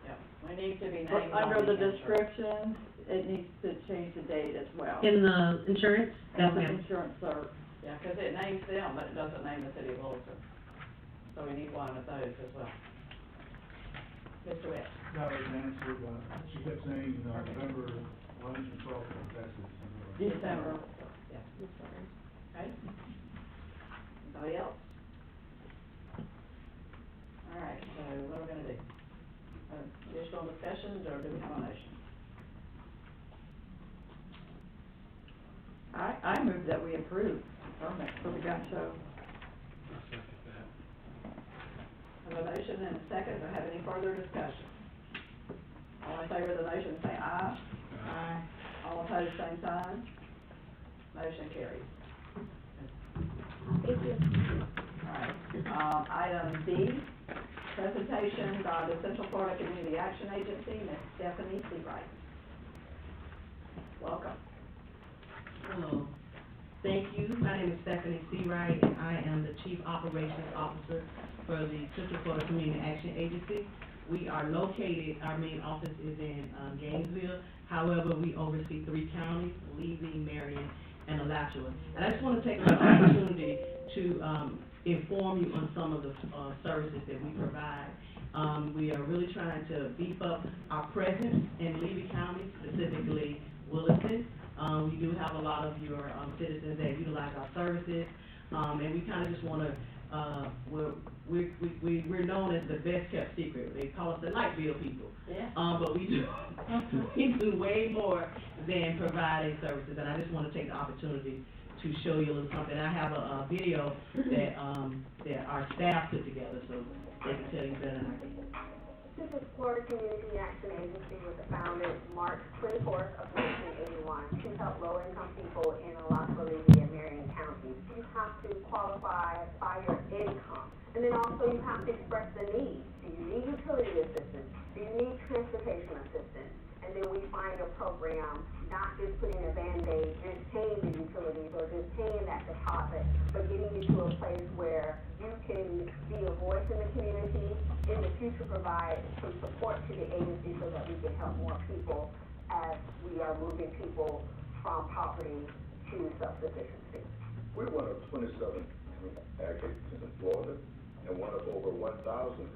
[SPEAKER 1] Yeah, we need to be named
[SPEAKER 5] under
[SPEAKER 1] on
[SPEAKER 5] the
[SPEAKER 1] insurance.
[SPEAKER 5] description, it needs to change the date as well.
[SPEAKER 12] In the insurance? Yes,
[SPEAKER 5] On the
[SPEAKER 12] ma'am.
[SPEAKER 5] insurance cert.
[SPEAKER 1] Yeah, 'cause it names them, but it doesn't name the city of Williston. So we need one of those as well. Mr. West?
[SPEAKER 13] That was answered, she kept saying, November 11th and 12th, that's December.
[SPEAKER 5] December.
[SPEAKER 1] Yeah. Okay. Anybody else? All right, so what are we gonna do? Additional discussions, or do we have a motion?
[SPEAKER 5] I move that we approve permit for the gun show.
[SPEAKER 1] I have a motion and a second, do I have any further discussion? All in favor of the motion, say aye. Aye. All opposed, same sign. Motion carries.
[SPEAKER 9] Thank you.
[SPEAKER 1] All right, item B, presentation by the Central Florida Community Action Agency, Ms. Stephanie Seawright. Welcome.
[SPEAKER 14] Hello. Thank you. My name is Stephanie Seawright, and I am the Chief Operations Officer for the Central Florida Community Action Agency. We are located, our main office is in Gainesville. However, we oversee 3 counties, Levy, Marion, and Alachua. And I just want to take an opportunity to inform you on some of the services that we provide. We are really trying to beef up our presence in Levy County, specifically Williston. We do have a lot of your citizens that utilize our services, and we kind of just want to, we're known as the best kept secret. They call us the light bill people.
[SPEAKER 1] Yeah.
[SPEAKER 14] But we do way more than providing services, and I just want to take the opportunity to show you a little something. I have a video that our staff put together, so they can tell you better than I can.
[SPEAKER 15] This is Florida Community Action Agency was founded March 24th of 1981 to help low-income people in Alachua, Levy, and Marion counties. You have to qualify by your income, and then also you have to express the need. Do you need utility assistance? Do you need transportation assistance? And then we find a program, not just putting a Band-Aid, just paying the utilities or just paying that deposit, but getting you to a place where you can be a voice in the community, in the future provide some support to the agency so that we can help more people as we are moving people from poverty to self-sufficiency.
[SPEAKER 16] We're one of 27 community action agencies in Florida and one of over 1,000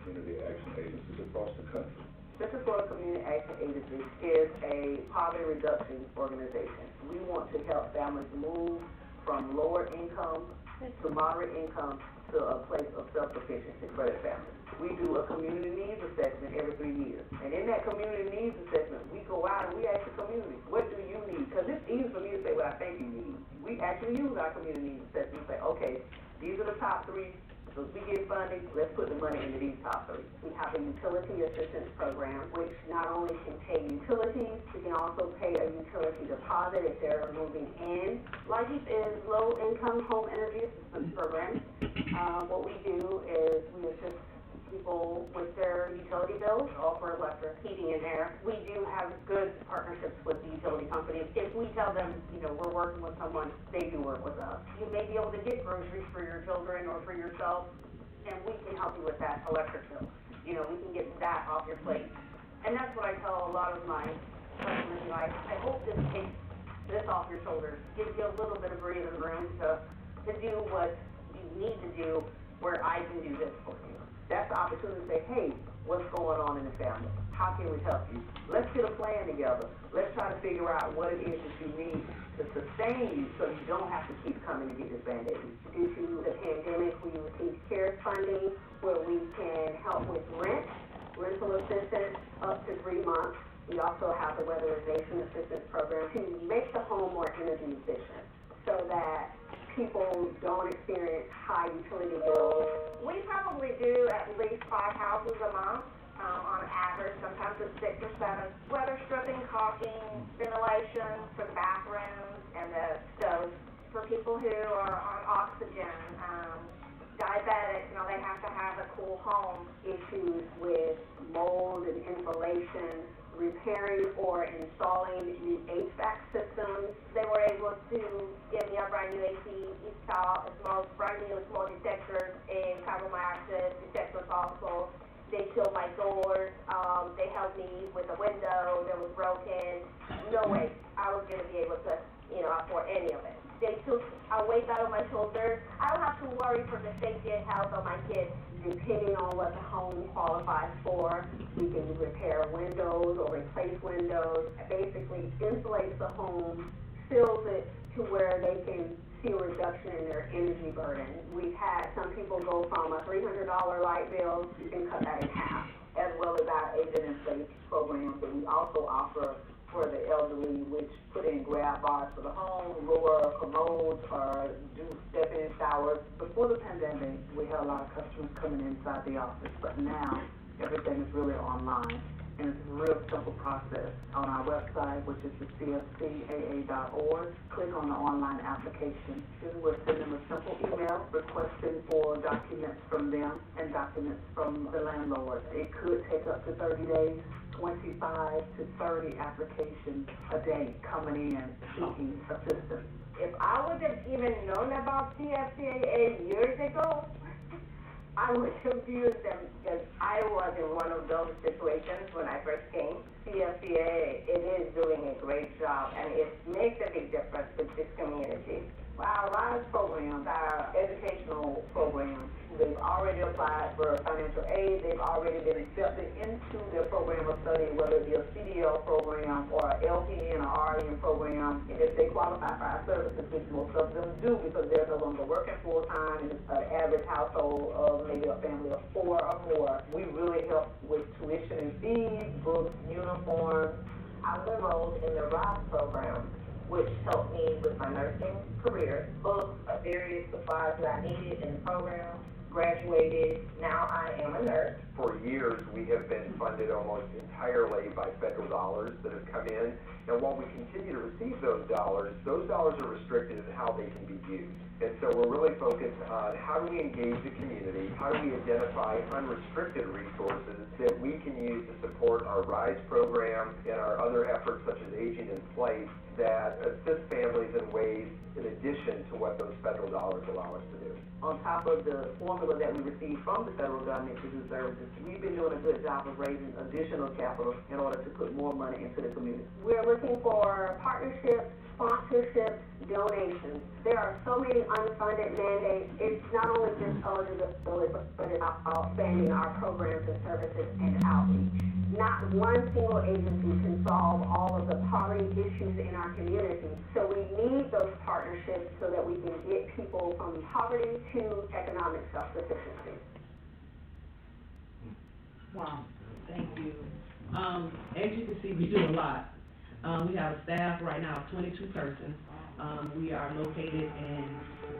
[SPEAKER 16] community action agencies across the country.
[SPEAKER 15] Central Florida Community Action Agency is a poverty reduction organization. We want to help families move from lower income to moderate income to a place of self-sufficiency for their families. We do a community needs assessment every 3 years. And in that community needs assessment, we go out and we ask the community, what do you need? Because it's easy for me to say what I think you need. We actually use our community needs assessment and say, okay, these are the top 3. So if we get funding, let's put the money into these top 3. We have a utility assistance program, which not only can pay utilities, we can also pay a utility deposit if they're moving in. Largest is low-income home energy assistance program. What we do is we assist people with their utility bills, all for electric, heating, and air. We do have good partnerships with the utility companies. If we tell them, you know, we're working with someone, they do work with us. You may be able to get groceries for your children or for yourself, and we can help you with that electric bill. You know, we can get that off your plate. And that's what I tell a lot of my customers, you know, I hope this takes this off your shoulders, gives you a little bit of breathing room to do what you need to do where I can do this for you. That's the opportunity to say, hey, what's going on in the family? how can we help you? Let's get a plan together. Let's try to figure out what it is that you need to sustain you so you don't have to keep coming to get this Band-Aid.
[SPEAKER 17] Due to the pandemic, we received CARES funding where we can help with rental assistance up to 3 months. We also have the weatherization assistance program to make the home more energy efficient so that people don't experience high utility bills.
[SPEAKER 18] We probably do at least 5 houses a month, on average, sometimes it's 6 or 7. Weather stripping, caulking, ventilation for the bathrooms and the stoves. For people who are on oxygen, diabetics, they have to have a cool home.
[SPEAKER 17] Issues with mold and insulation, repairing or installing new HVAC systems.
[SPEAKER 18] They were able to give me a brand new AC install, brand new smoke detectors and carbon monoxide detectors also. They sealed my doors, they helped me with a window that was broken. No way I was going to be able to, afford any of it. They took a weight out of my shoulders. I don't have to worry for the safety and health of my kids.
[SPEAKER 17] Depending on what the home qualifies for, we can repair windows or replace windows. Basically insulates the home, seals it to where they can see a reduction in their energy burden. We've had some people go from a $300 light bill and cut that in half.
[SPEAKER 15] As well as our agent in place programs that we also offer for the elderly, which put in grab bars for the home, lower commodes, or do step-in showers. Before the pandemic, we had a lot of customers coming inside the office, but now everything is really online. And it's a real simple process. On our website, which is the cfcaa.org, click on the online application. We'll send them a simple email requesting for documents from them and documents from the landlord. It could take up to 30 days, 25 to 30 applications a day coming in seeking assistance.
[SPEAKER 18] If I would have even known about CFCAA years ago, I would have used them because I was in one of those situations when I first came. CFCAA, it is doing a great job and it makes a big difference with this community.
[SPEAKER 15] Our RISE programs, our educational programs, they've already applied for financial aid, they've already been accepted into their program of study, whether it be a CDL program or an LPN or RN program, and if they qualify for our services, which most of them do because they're no longer working full-time in an average household of maybe a family of 4 or more, we really help with tuition and fees, books, uniforms.
[SPEAKER 18] I was enrolled in the RISE program, which helped me with my nursing career, books, various supplies that I needed in the program, graduated, now I am a nurse.
[SPEAKER 19] For years, we have been funded almost entirely by federal dollars that have come in, and while we continue to receive those dollars are restricted in how they can be used. And so we're really focused on how do we engage the community, how do we identify unrestricted resources that we can use to support our RISE program and our other efforts such as Aging in Place that assist families in ways in addition to what those federal dollars allow us to do.
[SPEAKER 15] On top of the formula that we receive from the federal government to do services, we've been doing a good job of raising additional capital in order to put more money into the community.
[SPEAKER 17] We're looking for partnerships, sponsorships, donations. There are so many unfunded mandates. It's not only just eligibility, but it's expanding our programs and services and outreach. Not one single agency can solve all of the poverty issues in our community. So we need those partnerships so that we can get people from poverty to economic self-sufficiency.
[SPEAKER 14] Wow, thank you. As you can see, we do a lot. We have a staff right now of 22 persons. We are located in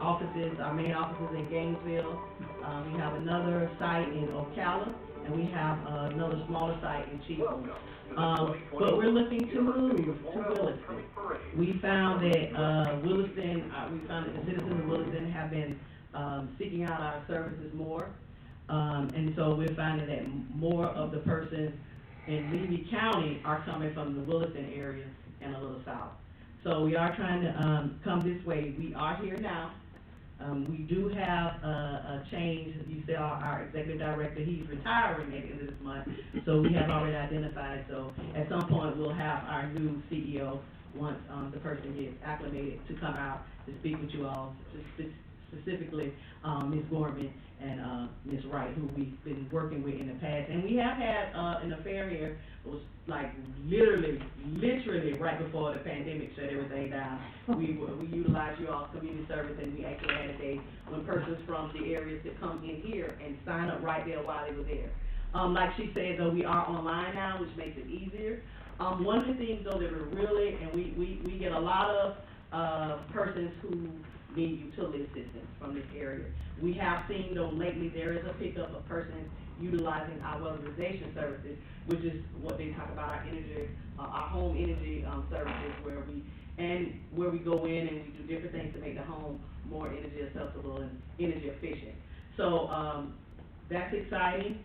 [SPEAKER 14] offices, our main office is in Gainesville. We have another site in Ocala, and we have another smaller site in Chico. But we're looking to move to Williston. We found that we found that the citizens of Williston have been seeking out our services more. And so we're finding that more of the persons in Levy County are coming from the Williston area and a little south. So we are trying to come this way. We are here now. We do have a change. You see our executive director, he's retiring at the end of this month. So we have already identified. So at some point we'll have our new CEO once the person gets acclimated to come out to speak with you all, to specifically, Ms. Gorman and, Ms. Wright, who we've been working with in the past. And we have had, an affair here, it was like literally right before the pandemic shut everything down. We utilized you all's community service, and we actually had a day when persons from the areas could come in here and sign up right there while they were there. Like she said, though, we are online now, which makes it easier. One of the things, though, that we're really, and we get a lot of, persons who need utility assistance from this area. We have seen, though, lately, there is a pickup of persons utilizing our weatherization services, which is what they talk about, our energy, our home energy, services, where we go in and we do different things to make the home more energy accessible and energy efficient. So, that's exciting.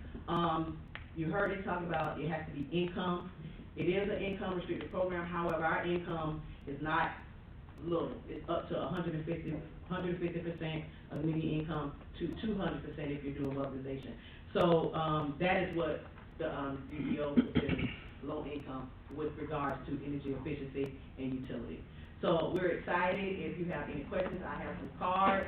[SPEAKER 14] You heard it talk about it has to be income. It is an income restricted program, however, our income is not little. It's up to 150% of median income to 200% if you're doing weatherization. So, that is what the, DPO is, low income with regards to energy efficiency and utility. So we're excited. If you have any questions, I have some cards,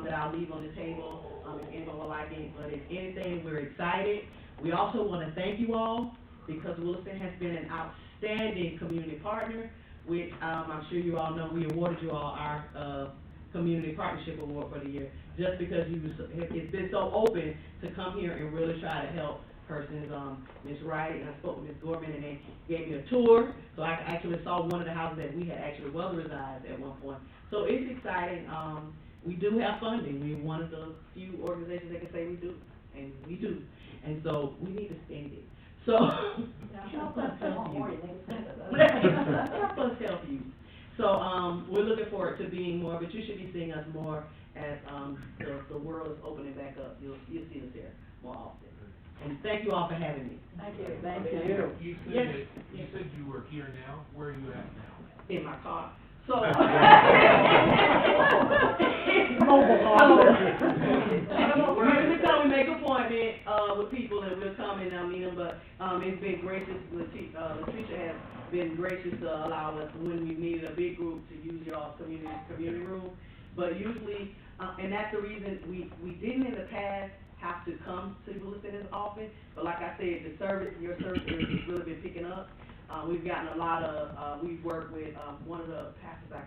[SPEAKER 14] that I'll leave on the table, if anyone would like it. But if anything, we're excited. We also want to thank you all, because Williston has been an outstanding community partner, which, I'm sure you all know, we awarded you all our, Community Partnership Award for the year, just because it's been so open to come here and really try to help persons. Ms. Wright, and I spoke with Ms. Gorman, and they gave me a tour, so I actually saw one of the houses that we had actually weatherized at one point. So it's exciting. We do have funding. We're one of the few organizations that can say we do, and we do. And so we need to spend it. So help us help you. Help us help you. So, we're looking forward to being more, but you should be seeing us more as, the world is opening back up. You'll see us there more often. And thank you all for having me.
[SPEAKER 1] Thank you. Thank you.
[SPEAKER 20] You said you were here now. Where are you at now?
[SPEAKER 14] In my car. So.
[SPEAKER 7] Mobile office.
[SPEAKER 14] Every time we make an appointment, with people, and we'll come and meet them, but, it's been gracious, Latricia has been gracious to allow us, when we needed a big group, to use y'all's community room. But usually, and that's the reason we didn't in the past have to come to Williston as often, but like I said, your service has really been picking up. We've gotten a lot of, we've worked with, one of the pastors, I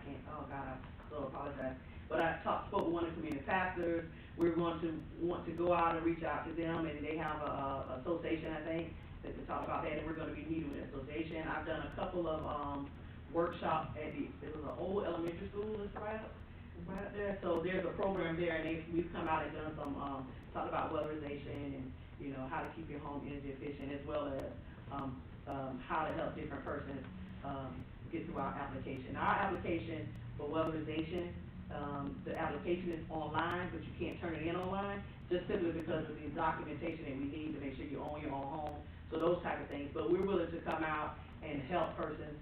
[SPEAKER 14] so apologize, but I spoke with one of the community pastors. We're going to want to go out and reach out to them, and they have a association, I think, that to talk about that, and we're gonna be meeting with the association. I've done a couple of, workshops at it was an old elementary school that's right up there, so there's a program there, and we've come out and done some, talk about weatherization and, you know, how to keep your home energy efficient, as well as, how to help different persons, get through our application. Our application for weatherization, the application is online, but you can't turn it in online, just simply because of the documentation that we need to make sure you own your own home, so those type of things. But we're willing to come out and help persons.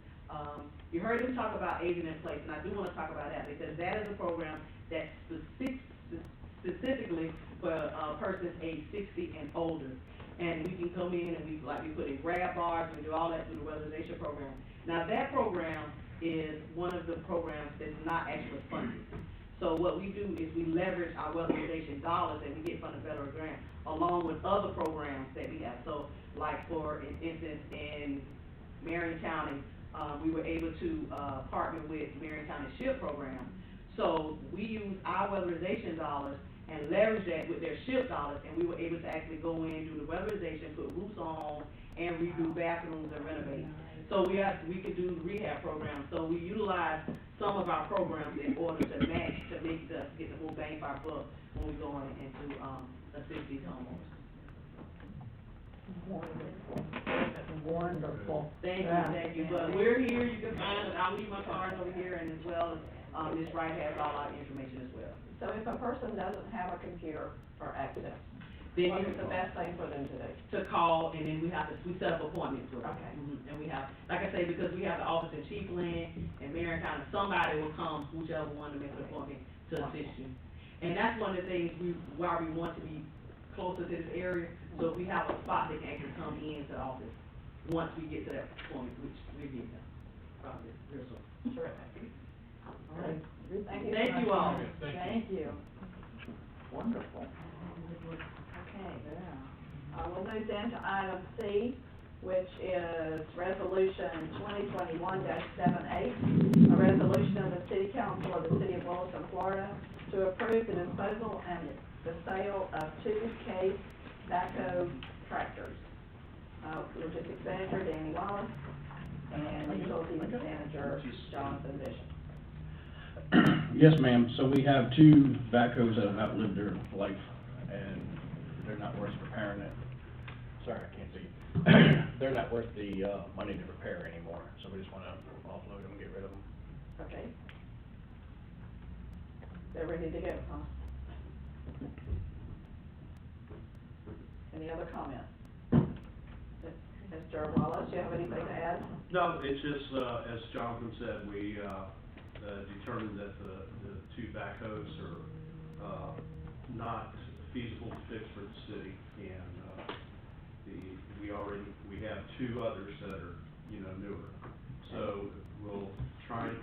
[SPEAKER 14] You heard them talk about aging in place, and I do want to talk about that, because that is a program that's specifically for persons age 60 and older. And we can come in and we put in grab bars, we do all that through the weatherization program. Now that program is one of the programs that's not actually funded. So what we do is we leverage our weatherization dollars that we get from the federal grant, along with other programs that we have. So like for instance, in Marion County, we were able to partner with Marion County SHIP program. So we use our weatherization dollars and leverage that with their SHIP dollars, and we were able to actually go in, do the weatherization, put roofs on homes, and redo bathrooms and renovate. So we could do the rehab program. So we utilize some of our programs in order to match, to get the more bang for our buck when we go in and to assist these homeowners.
[SPEAKER 7] Wonderful.
[SPEAKER 14] Thank you. But we're here, you can find us, I'll leave my cards over here, and as well as, Ms. Wright has all our information as well.
[SPEAKER 1] So if a person doesn't have a computer or access,
[SPEAKER 14] Then
[SPEAKER 1] what
[SPEAKER 14] you
[SPEAKER 1] is the best thing for them to do?
[SPEAKER 14] To call, and then we set up appointments with them.
[SPEAKER 1] Okay.
[SPEAKER 14] And we have, like I say, because we have the office in Chiefland and Marion County, somebody will come, whichever one to make the appointment to assist you. And that's one of the things why we want to be closer to this area, so if we have a spot, they can actually come into the office once we get to that point, which we get there, probably real soon.
[SPEAKER 1] Terrific. All right.
[SPEAKER 14] Thank you all.
[SPEAKER 20] Okay, thank you.
[SPEAKER 1] Thank you.
[SPEAKER 5] Wonderful.
[SPEAKER 1] Okay. We'll move then to item C, which is resolution 2021-78, a resolution of the City Council of the City of Williston, Florida, to approve the disposal and the sale of 2 Case backhoe tractors. Logistics Manager Danny Wallace and Utilities Manager Jonathan Bishop.
[SPEAKER 8] Yes, ma'am. So we have 2 backhoes that have outlived their life, and they're not worth repairing it. Sorry, I can't see. They're not worth the money to repair anymore, so we just want to offload them and get rid of them.
[SPEAKER 1] Okay. They're ready to go, huh? Any other comments? Mr. Wallace, you have anything to add?
[SPEAKER 21] No, it's just, as Jonathan said, we, determined that the 2 backhoes are, not feasible to fix for the city, and, we have 2 others that are, newer. So we're starting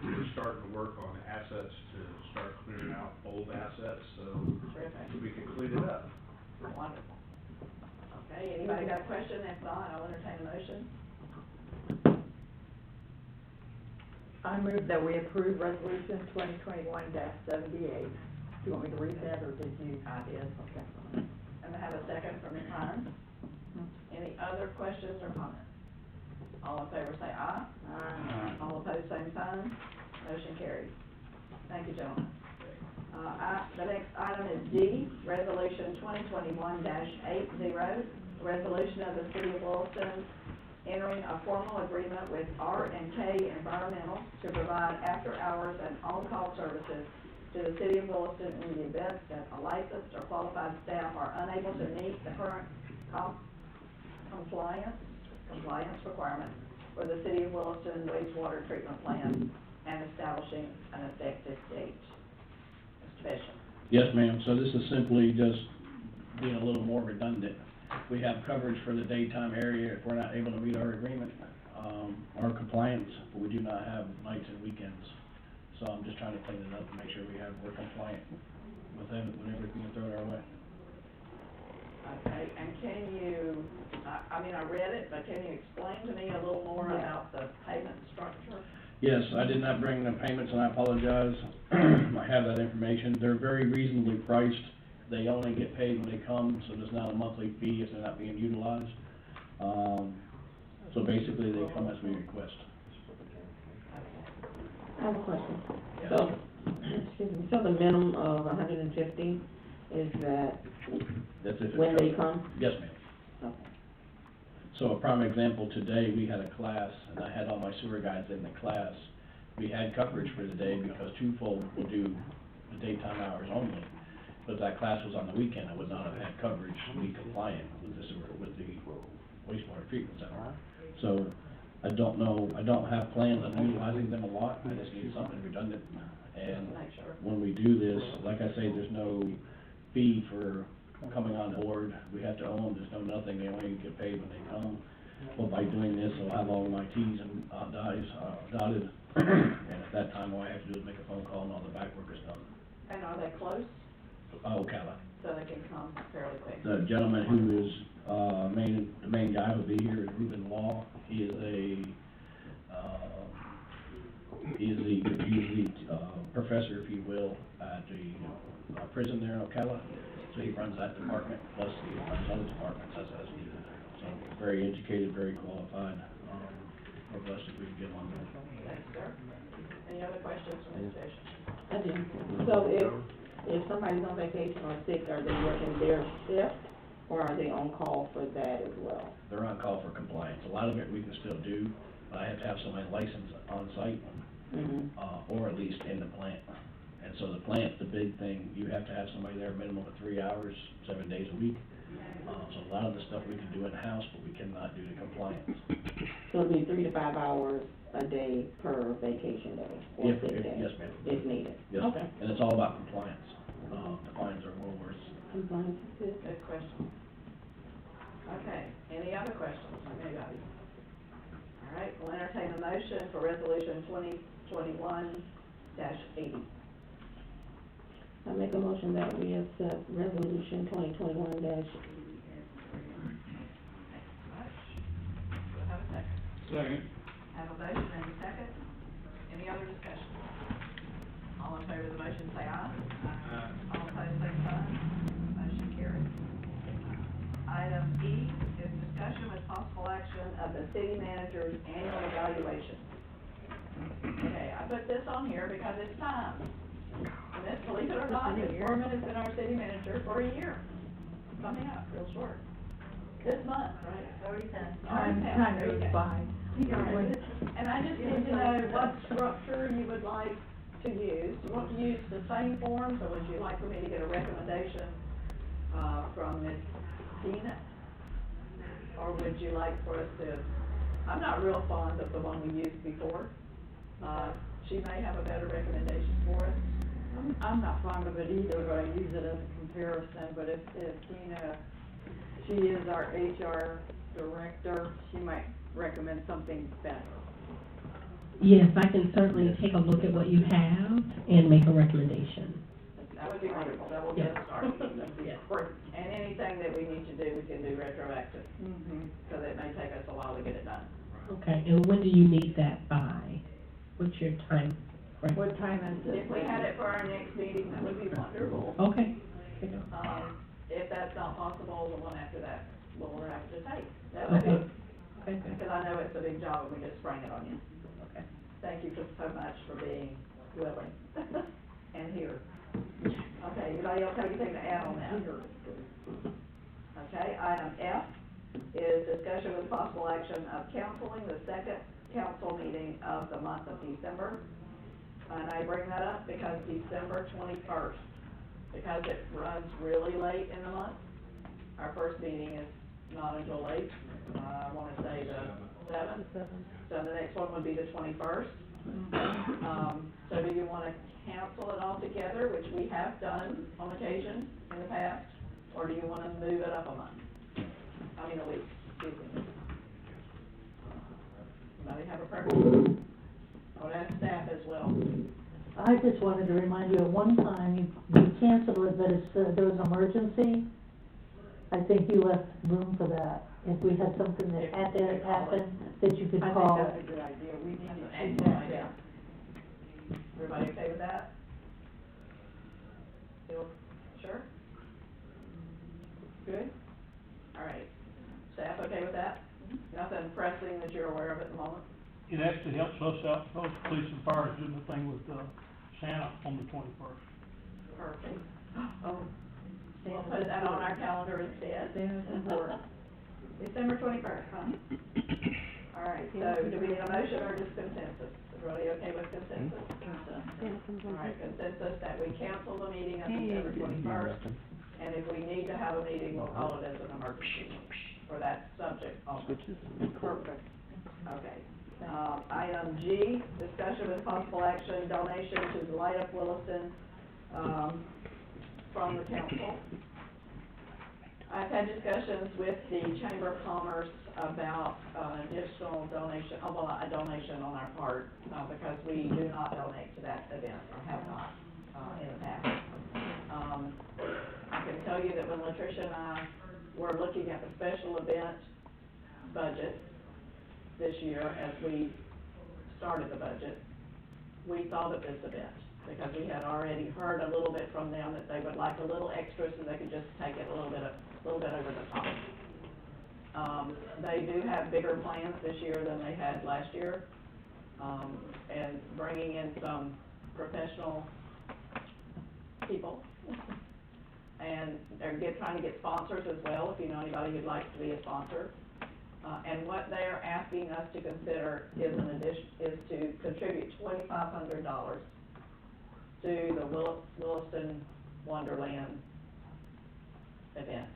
[SPEAKER 21] to work on assets to start clearing out old assets, so we can clean it up.
[SPEAKER 1] Wonderful. Okay, anybody got a question? If not, I'll entertain a motion.
[SPEAKER 5] I move that we approve resolution 2021-78. Do you want me to read that, or did you?
[SPEAKER 1] I did.
[SPEAKER 5] Okay.
[SPEAKER 1] And I have a second from Ms. Hines. Any other questions or comments? All in favor say aye.
[SPEAKER 5] Aye.
[SPEAKER 1] All opposed, same sign. Motion carries. Thank you, gentlemen. The next item is D, resolution 2021-80, resolution of the City of Williston entering a formal agreement with R&K Environmental to provide after-hours and on-call services to the City of Williston in the event that a licensed or qualified staff are unable to meet the current compliance requirements for the City of Williston wastewater treatment plant and establishing an effective date. Mr. Bishop.
[SPEAKER 8] Yes, ma'am. So this is simply just being a little more redundant. We have coverage for the daytime area if we're not able to meet our agreement, our compliance, but we do not have nights and weekends. So I'm just trying to clean it up and make sure we're compliant with everything that's thrown our way.
[SPEAKER 1] Okay, and can you, I read it, but can you explain to me a little more about the payment structure?
[SPEAKER 8] Yes, I did not bring the payments, and I apologize. I have that information. They're very reasonably priced. They only get paid when they come, so there's not a monthly fee if they're not being utilized. So basically, they come as we request.
[SPEAKER 2] I have a question. So, excuse me, so the minimum of 150, is that
[SPEAKER 8] That's if
[SPEAKER 2] when they come?
[SPEAKER 8] Yes, ma'am.
[SPEAKER 2] Okay.
[SPEAKER 8] So a prime example, today we had a class, and I had all my sewer guys in the class. We had coverage for the day because twofold will do the daytime hours only. But if that class was on the weekend, I would not have had coverage to be compliant with the wastewater treatment center. So I don't know, I don't have plans on utilizing them a lot. I just need something redundant. And when we do this, like I say, there's no fee for coming on board. We have to own, there's no nothing, they only get paid when they come. Well, by doing this, I'll have all of my T's and I's dotted, and at that time, all I have to do is make a phone call and all the back work is done.
[SPEAKER 1] And are they close?
[SPEAKER 8] Ocala.
[SPEAKER 1] So they can come fairly quick?
[SPEAKER 8] The gentleman who is, the main guy who'll be here is Ruben Law. He is the professor, if you will, at the prison there in Ocala. So he runs that department, plus he runs other departments as needed. So very educated, very qualified. We're blessed if we can get on there.
[SPEAKER 1] Thanks, sir. Any other questions from Ms. Bishop?
[SPEAKER 2] I do. So if somebody's on vacation or sick, are they working their shift, or are they on call for that as well?
[SPEAKER 8] They're on call for compliance. A lot of it we can still do, but I have to have somebody licensed on site, or at least in the plant. And so the plant's the big thing. You have to have somebody there a minimum of 3 hours, 7 days a week. So a lot of the stuff we can do in-house, but we cannot do the compliance.
[SPEAKER 2] So it'll be 3 to 5 hours a day per vacation day, or sick day?
[SPEAKER 8] Yes, ma'am.
[SPEAKER 2] If needed?
[SPEAKER 8] Yes,
[SPEAKER 2] Okay.
[SPEAKER 8] ma'am. And it's all about compliance. The fines are well worth.
[SPEAKER 2] Compliance is good.
[SPEAKER 1] Good question. Okay, any other questions from anybody? All right, we'll entertain a motion for resolution 2021-80.
[SPEAKER 2] I make a motion that we accept resolution 2021 dash.
[SPEAKER 1] Do I have a second?
[SPEAKER 8] Second.
[SPEAKER 1] Have a motion and a second. Any other discussion? All in favor of the motion, say aye. Aye. All opposed, same sign. Motion carries. Item E is discussion with possible action of the city manager's annual evaluation. Okay, I put this on here because it's time. And this, believe it or not, Ms. Foreman has been our city manager for a year. Coming up, real short. This month, right? Already done.
[SPEAKER 5] Time goes by.
[SPEAKER 1] And I just need to know what structure you would like to use. Do you want to use the same forms, or would you like for me to get a recommendation, from Ms. Dina? Or would you like for us to, I'm not real fond of the one we used before. She may have a better recommendation for us.
[SPEAKER 5] I'm not fond of it either, but I use it as a comparison, but if Tina, she is our HR director, she might recommend something better.
[SPEAKER 10] Yes, I can certainly take a look at what you have and make a recommendation.
[SPEAKER 1] That would be wonderful, that will get us started. Yes. And anything that we need to do, we can do retroactive, because it may take us a while to get it done.
[SPEAKER 10] Okay, and when do you need that by? What's your time frame?
[SPEAKER 5] What time is it?
[SPEAKER 1] If we had it for our next meeting, that would be wonderful.
[SPEAKER 10] Okay.
[SPEAKER 1] If that's not possible, the one after that, we'll have to take. That would
[SPEAKER 10] Okay.
[SPEAKER 1] be, because I know it's a big job and we just sprang it on you. Okay. Thank you so much for being willing and here. Okay, anybody else have anything to add on that? Okay, item F is discussion with possible action of canceling the second council meeting of the month of December. And I bring that up because December 21st, because it runs really late in the month. Our first meeting is not until late, I wanna say the 7th. So the next one would be the 21st. So do you wanna cancel it altogether, which we have done on occasion in the past, or do you wanna move it up a month? I mean a week, excuse me. Anybody have a preference? I would ask staff as well.
[SPEAKER 7] I just wanted to remind you, at one time, you canceled it, but there was an emergency. I think you left room for that. If we had something that had to happen, that you could call.
[SPEAKER 5] I think that's a good idea, we need to.
[SPEAKER 1] Excellent idea. Everybody okay with that? Feel sure? Good? All right. Staff okay with that? Nothing pressing that you're aware of at the moment?
[SPEAKER 22] It actually helps us out, because police and fire is doing the thing with, Santa on the 21st.
[SPEAKER 1] Perfect. Oh, we'll put that on our calendar instead. December 21st, huh? All right, so do we need a motion or just consensus? Everybody okay with consensus? All right, consensus that we cancel the meeting on December 21st, and if we need to have a meeting, we'll call it as an emergency for that subject only. Perfect. Okay. Item G, discussion with possible action, donation to Light Up Williston, from the council. I've had discussions with the Chamber of Commerce about, additional donation, a donation on our part, because we do not donate to that event, or have not, in the past. I can tell you that when Latricia and I were looking at the special event budget this year, as we started the budget, we thought of this event, because we had already heard a little bit from them that they would like a little extra so they could just take it a little bit over the top. They do have bigger plans this year than they had last year, and bringing in some professional people. And they're trying to get sponsors as well, if you know anybody who'd like to be a sponsor. And what they're asking us to consider is to contribute $2,500 to the Williston Wonderland event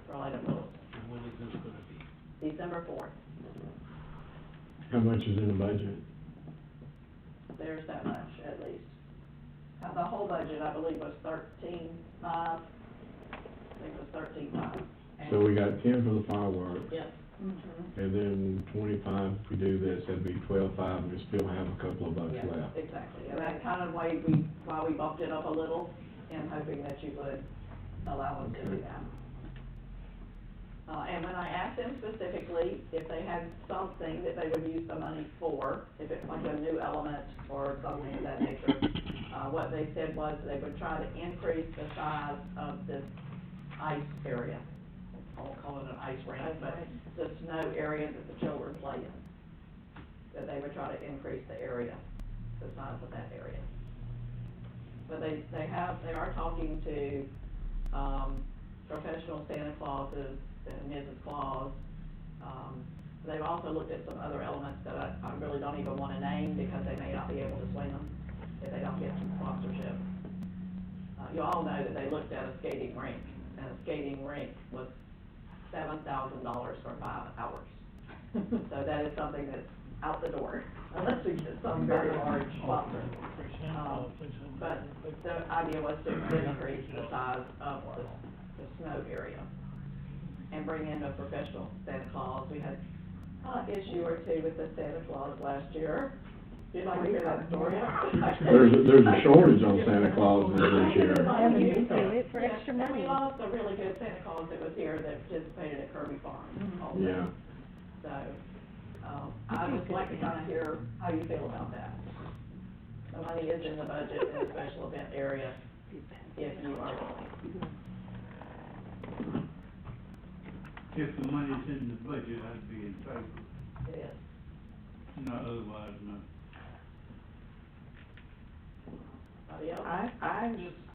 [SPEAKER 1] for Light Up Williston.
[SPEAKER 8] When is this gonna be?
[SPEAKER 1] December 4th.
[SPEAKER 3] How much is in the budget?
[SPEAKER 1] There's that much, at least. The whole budget, I believe, was 13.5. I think it was 13.5.
[SPEAKER 3] So we got 10 for the fireworks.
[SPEAKER 1] Yes.
[SPEAKER 3] And then 25, if we do this, that'd be 12.5, and we still have a couple of bucks
[SPEAKER 1] Yeah,
[SPEAKER 3] left.
[SPEAKER 1] exactly, and that's kind of why we bumped it up a little, am hoping that you would allow us to do that. And when I asked them specifically if they had something that they would use the money for, if it's like a new element or something of that nature, what they said was they would try to increase the size of this ice area. I won't call it an ice rink, but the snow area that the children play in. That they would try to increase the area, the size of that area. But they are talking to, professional Santa Clauses and Mrs. Claus. They've also looked at some other elements that I really don't even wanna name because they may not be able to swing them if they don't get some sponsorship. You all know that they looked at a skating rink, and a skating rink was $7,000 for 5 hours. So that is something that's out the door, unless we get some very large sponsor. But the idea was to increase the size of the snow area and bring in a professional Santa Claus. We had an issue or two with the Santa Claus last year. Did I hear that story?
[SPEAKER 3] There's a shortage on Santa Claus this year.
[SPEAKER 1] For extra money. And we lost a really good Santa Claus that was here that participated at Kirby Farm also.
[SPEAKER 3] Yeah.
[SPEAKER 1] So, I would like to kind of hear how you feel about that. The money is in the budget in the special event area, if you are willing.
[SPEAKER 13] If the money's in the budget, I'd be in favor.
[SPEAKER 1] It is.
[SPEAKER 13] No, otherwise, no.
[SPEAKER 1] Anybody else?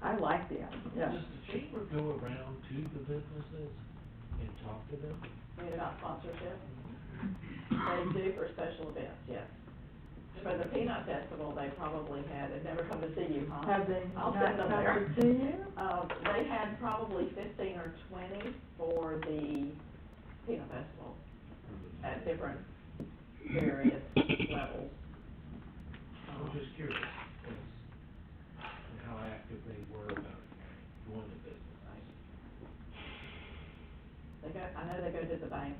[SPEAKER 5] I like the idea. Yeah.
[SPEAKER 20] Does the chamber go around to the businesses and talk to them?
[SPEAKER 1] I mean, about sponsorship? They do for special events, yes. For the Peanut Festival, they probably had, they've never come to see you, huh?
[SPEAKER 5] Have they
[SPEAKER 1] I'll
[SPEAKER 5] not
[SPEAKER 1] send them
[SPEAKER 5] come
[SPEAKER 1] there.
[SPEAKER 5] to see you?
[SPEAKER 1] They had probably 15 or 20 for the Peanut Festival at different various levels.
[SPEAKER 20] I'm just curious as to how active they were about doing the business.
[SPEAKER 1] I know they go to the banks,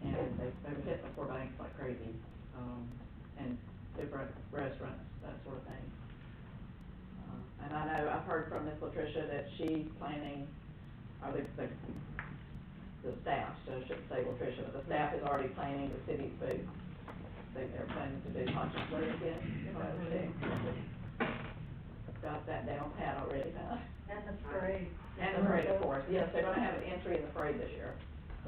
[SPEAKER 1] and they would hit the 4 banks like crazy, and different restaurants, that sort of thing. And I know, I've heard from Ms. Latricia that she's planning, or the staff, so I shouldn't say Latricia, but the staff is already planning the city's food. They're planning to do consciously again, if I understand correctly. Got that down pat already, huh?
[SPEAKER 7] And the parade.
[SPEAKER 1] And the parade, of course, yes, they're gonna have an entry in the parade this year.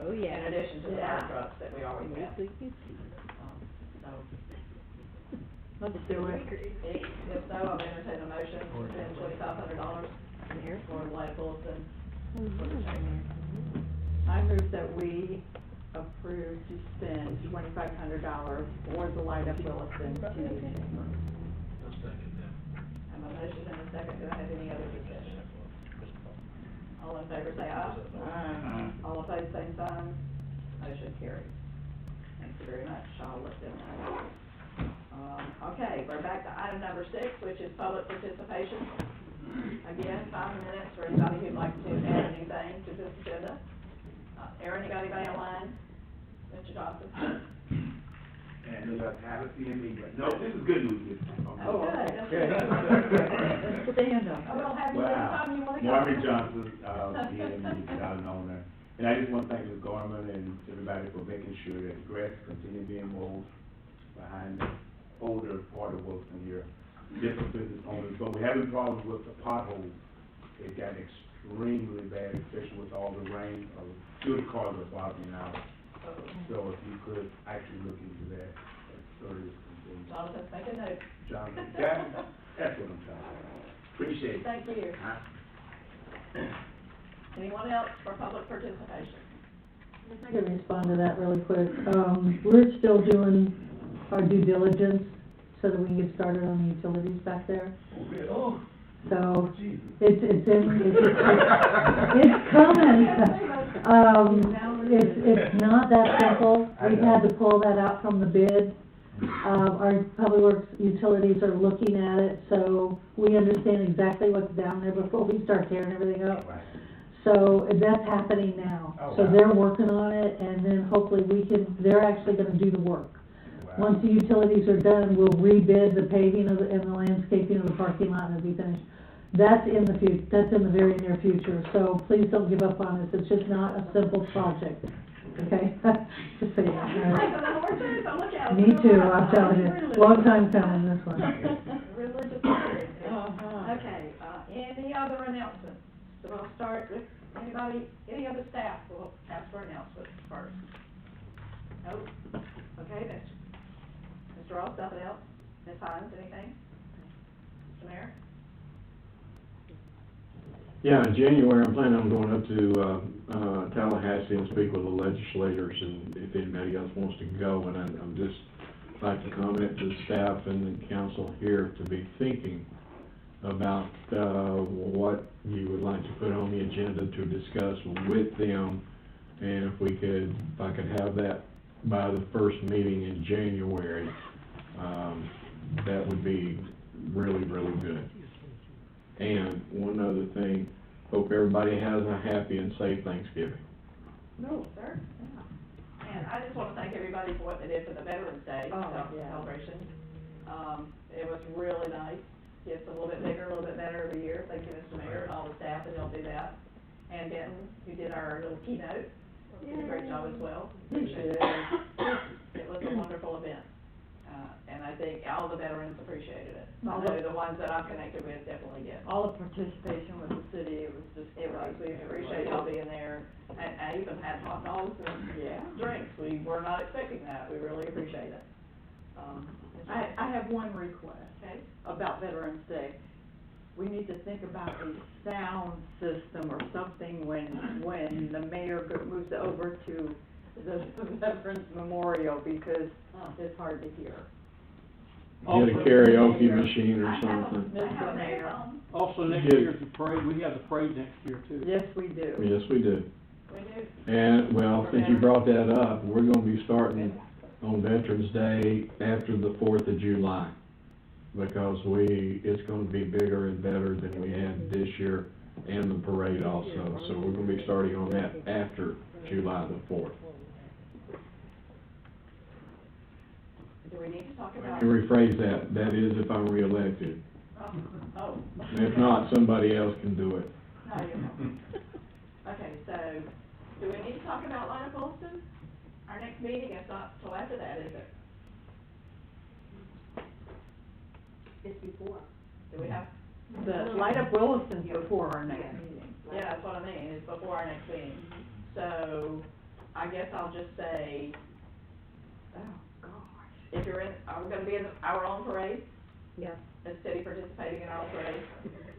[SPEAKER 2] Oh, yeah.
[SPEAKER 1] In addition to the fire trucks that we always have. So,
[SPEAKER 5] Let's do it.
[SPEAKER 1] if so, I'll entertain a motion to spend $2,500 for the light bulletin for the chamber.
[SPEAKER 5] I move that we approve to spend $2,500 for the light up bulletin to the chamber.
[SPEAKER 20] I'll second that.
[SPEAKER 1] I have a motion and a second, do I have any other discussion? All in favor say aye.
[SPEAKER 5] Aye.
[SPEAKER 1] All opposed, same sign. Motion carries. Thank you very much, I'll let them know. Okay, we're back to item number 6, which is public participation. Again, 5 minutes for anybody who'd like to add anything to this agenda. Aaron, you got anybody online? Mr. Johnson?
[SPEAKER 13] And you'll have to have a CME, but no, this is good news.
[SPEAKER 1] Oh, good.
[SPEAKER 5] Stand up.
[SPEAKER 1] I will have you anytime you wanna go.
[SPEAKER 13] Marvin Johnson, CME, out owner. And I just want to thank Ms. Gorman and everybody for making sure that the grass continue being mowed behind the older part of Wilson here. Different business owners, but we're having problems with the potholes. It got extremely bad, especially with all the rain. Good cars are bogging out. So if you could actually look into that, as early as possible.
[SPEAKER 1] Jonathan, make a note.
[SPEAKER 13] Jonathan, that's what I'm trying to say. Appreciate it.
[SPEAKER 1] Thank you. Anyone else for public participation?
[SPEAKER 7] I can respond to that really quick. We're still doing our due diligence so that we can get started on the utilities back there. So, it's coming. It's not that simple. We've had to pull that out from the bid. Our public works utilities are looking at it, so we understand exactly what's down there before we start tearing everything up. So that's happening now. So they're working on it, and then hopefully they're actually gonna do the work. Once the utilities are done, we'll rebid the paving and the landscaping of the parking lot, and it'll be finished. That's in the that's in the very near future, so please don't give up on us, it's just not a simple project, okay? Just so you know. Me too, I'm telling you, long time coming, this one.
[SPEAKER 1] Religious spirit. Okay, any other announcements? So we'll start with anybody, any other staff, we'll ask for announcements first. Nope, okay, Mr. Ross, nothing else? Ms. Hines, anything? Mr. Mayor?
[SPEAKER 3] Yeah, in January, I'm planning on going up to Tallahassee and speak with the legislators, and if anybody else wants to go, and I'm just like to comment to the staff and the council here to be thinking about what you would like to put on the agenda to discuss with them, and if I could have that by the first meeting in January, that would be really, really good. And one other thing, hope everybody has a happy and safe Thanksgiving.
[SPEAKER 1] No, sir. Yeah. And I just want to thank everybody for what they did for the Veterans Day celebration. It was really nice. It's a little bit bigger, a little bit better every year. Thank you, Mr. Mayor, and all the staff that helped do that. And Denton, who did our little keynote, did a great job as well. Appreciate it. It was a wonderful event. And I think all the veterans appreciated it. I know the ones that I've connected with definitely did.
[SPEAKER 5] All the participation with the city, it was just.
[SPEAKER 1] It was, we appreciate y'all being there. And I even had hot dogs and drinks. We were not expecting that. We really appreciate it.
[SPEAKER 5] I have one request.
[SPEAKER 1] Okay.
[SPEAKER 5] About Veterans Day. We need to think about a sound system or something when the mayor moves over to the Veterans Memorial, because it's hard to hear.
[SPEAKER 3] Get a karaoke machine or something.
[SPEAKER 5] Mr. Mayor.
[SPEAKER 22] Also, next year's the parade, we have the parade next year too.
[SPEAKER 5] Yes, we do.
[SPEAKER 3] Yes, we do.
[SPEAKER 1] We do.
[SPEAKER 3] And, well, since you brought that up, we're gonna be starting on Veterans Day after the 4th of July. Because it's gonna be bigger and better than we had this year, and the parade also. So we're gonna be starting on that after July the 4th.
[SPEAKER 1] Do we need to talk about?
[SPEAKER 3] Let me rephrase that, that is if I'm reelected.
[SPEAKER 1] Oh.
[SPEAKER 3] If not, somebody else can do it.
[SPEAKER 1] No, you're not. Okay, so, do we need to talk about Light Up Williston? Our next meeting is not till after that, is it?
[SPEAKER 17] It's before.
[SPEAKER 1] Do we have?
[SPEAKER 5] The Light Up Williston's before our next meeting.
[SPEAKER 1] Yeah, that's what I mean, it's before our next meeting. So, I guess I'll just say, oh, gosh, if you're in, are we gonna be in our own parade?
[SPEAKER 17] Yes.
[SPEAKER 1] The city participating in our own parade?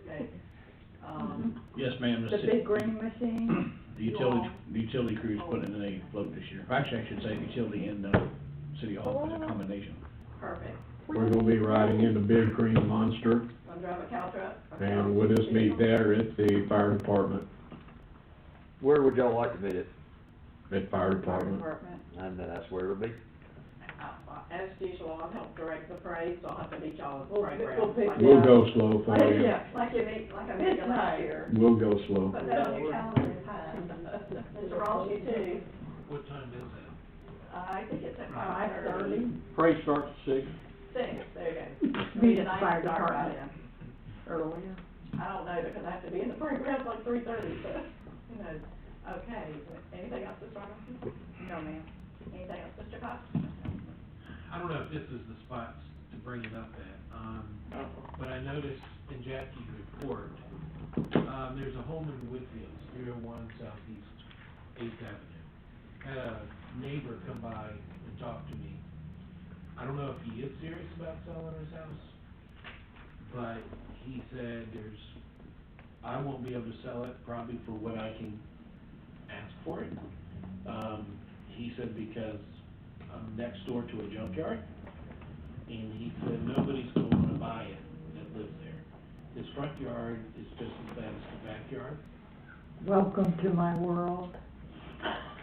[SPEAKER 1] Okay.
[SPEAKER 8] Yes, ma'am,
[SPEAKER 5] The big green machine?
[SPEAKER 8] the utility crew's putting in a float this year. Actually, I should say utility and, city hall, it's a combination.
[SPEAKER 1] Perfect.
[SPEAKER 3] We're gonna be riding in the big green monster,
[SPEAKER 1] Gonna drive a cow truck?
[SPEAKER 3] and we'll just meet there at the fire department,
[SPEAKER 4] Where would y'all like to meet it?
[SPEAKER 3] at fire department.
[SPEAKER 4] And that's where it'll be.
[SPEAKER 1] As usual, I'll help direct the parade, so I'll have to meet y'all at the parade
[SPEAKER 5] We'll
[SPEAKER 1] ground.
[SPEAKER 5] pick
[SPEAKER 1] Like-
[SPEAKER 3] We'll go slow for you.
[SPEAKER 1] Yeah, like you meet, like I met you last year.
[SPEAKER 3] We'll go slow.
[SPEAKER 1] Put that on your calendar in time. Mr. Ross, you too.
[SPEAKER 20] What time is that?
[SPEAKER 1] I think it's at 5:30.
[SPEAKER 22] Parade starts at 6.
[SPEAKER 1] 6, there you go.
[SPEAKER 5] Meet at the
[SPEAKER 1] Nice
[SPEAKER 5] fire
[SPEAKER 1] start right
[SPEAKER 5] department.
[SPEAKER 1] in.
[SPEAKER 5] Earlier.
[SPEAKER 1] I don't know, because I have to be in the parade ground like 3:30, so, who knows? Okay, anything else, Mr. Robinson?
[SPEAKER 5] No, ma'am.
[SPEAKER 1] Anything else, Mr. Cox?
[SPEAKER 20] I don't know if this is the spot to bring it up at, but I noticed in Jackie's report, there's a home in Whitfield, 301 Southeast 8th Avenue. Had a neighbor come by and talk to me. I don't know if he is serious about selling his house, but he said I won't be able to sell it probably for what I can ask for it. He said because I'm next door to a junkyard, and he said nobody's going to buy it that lives there. His front yard is just as bad as the backyard.
[SPEAKER 7] Welcome to my world.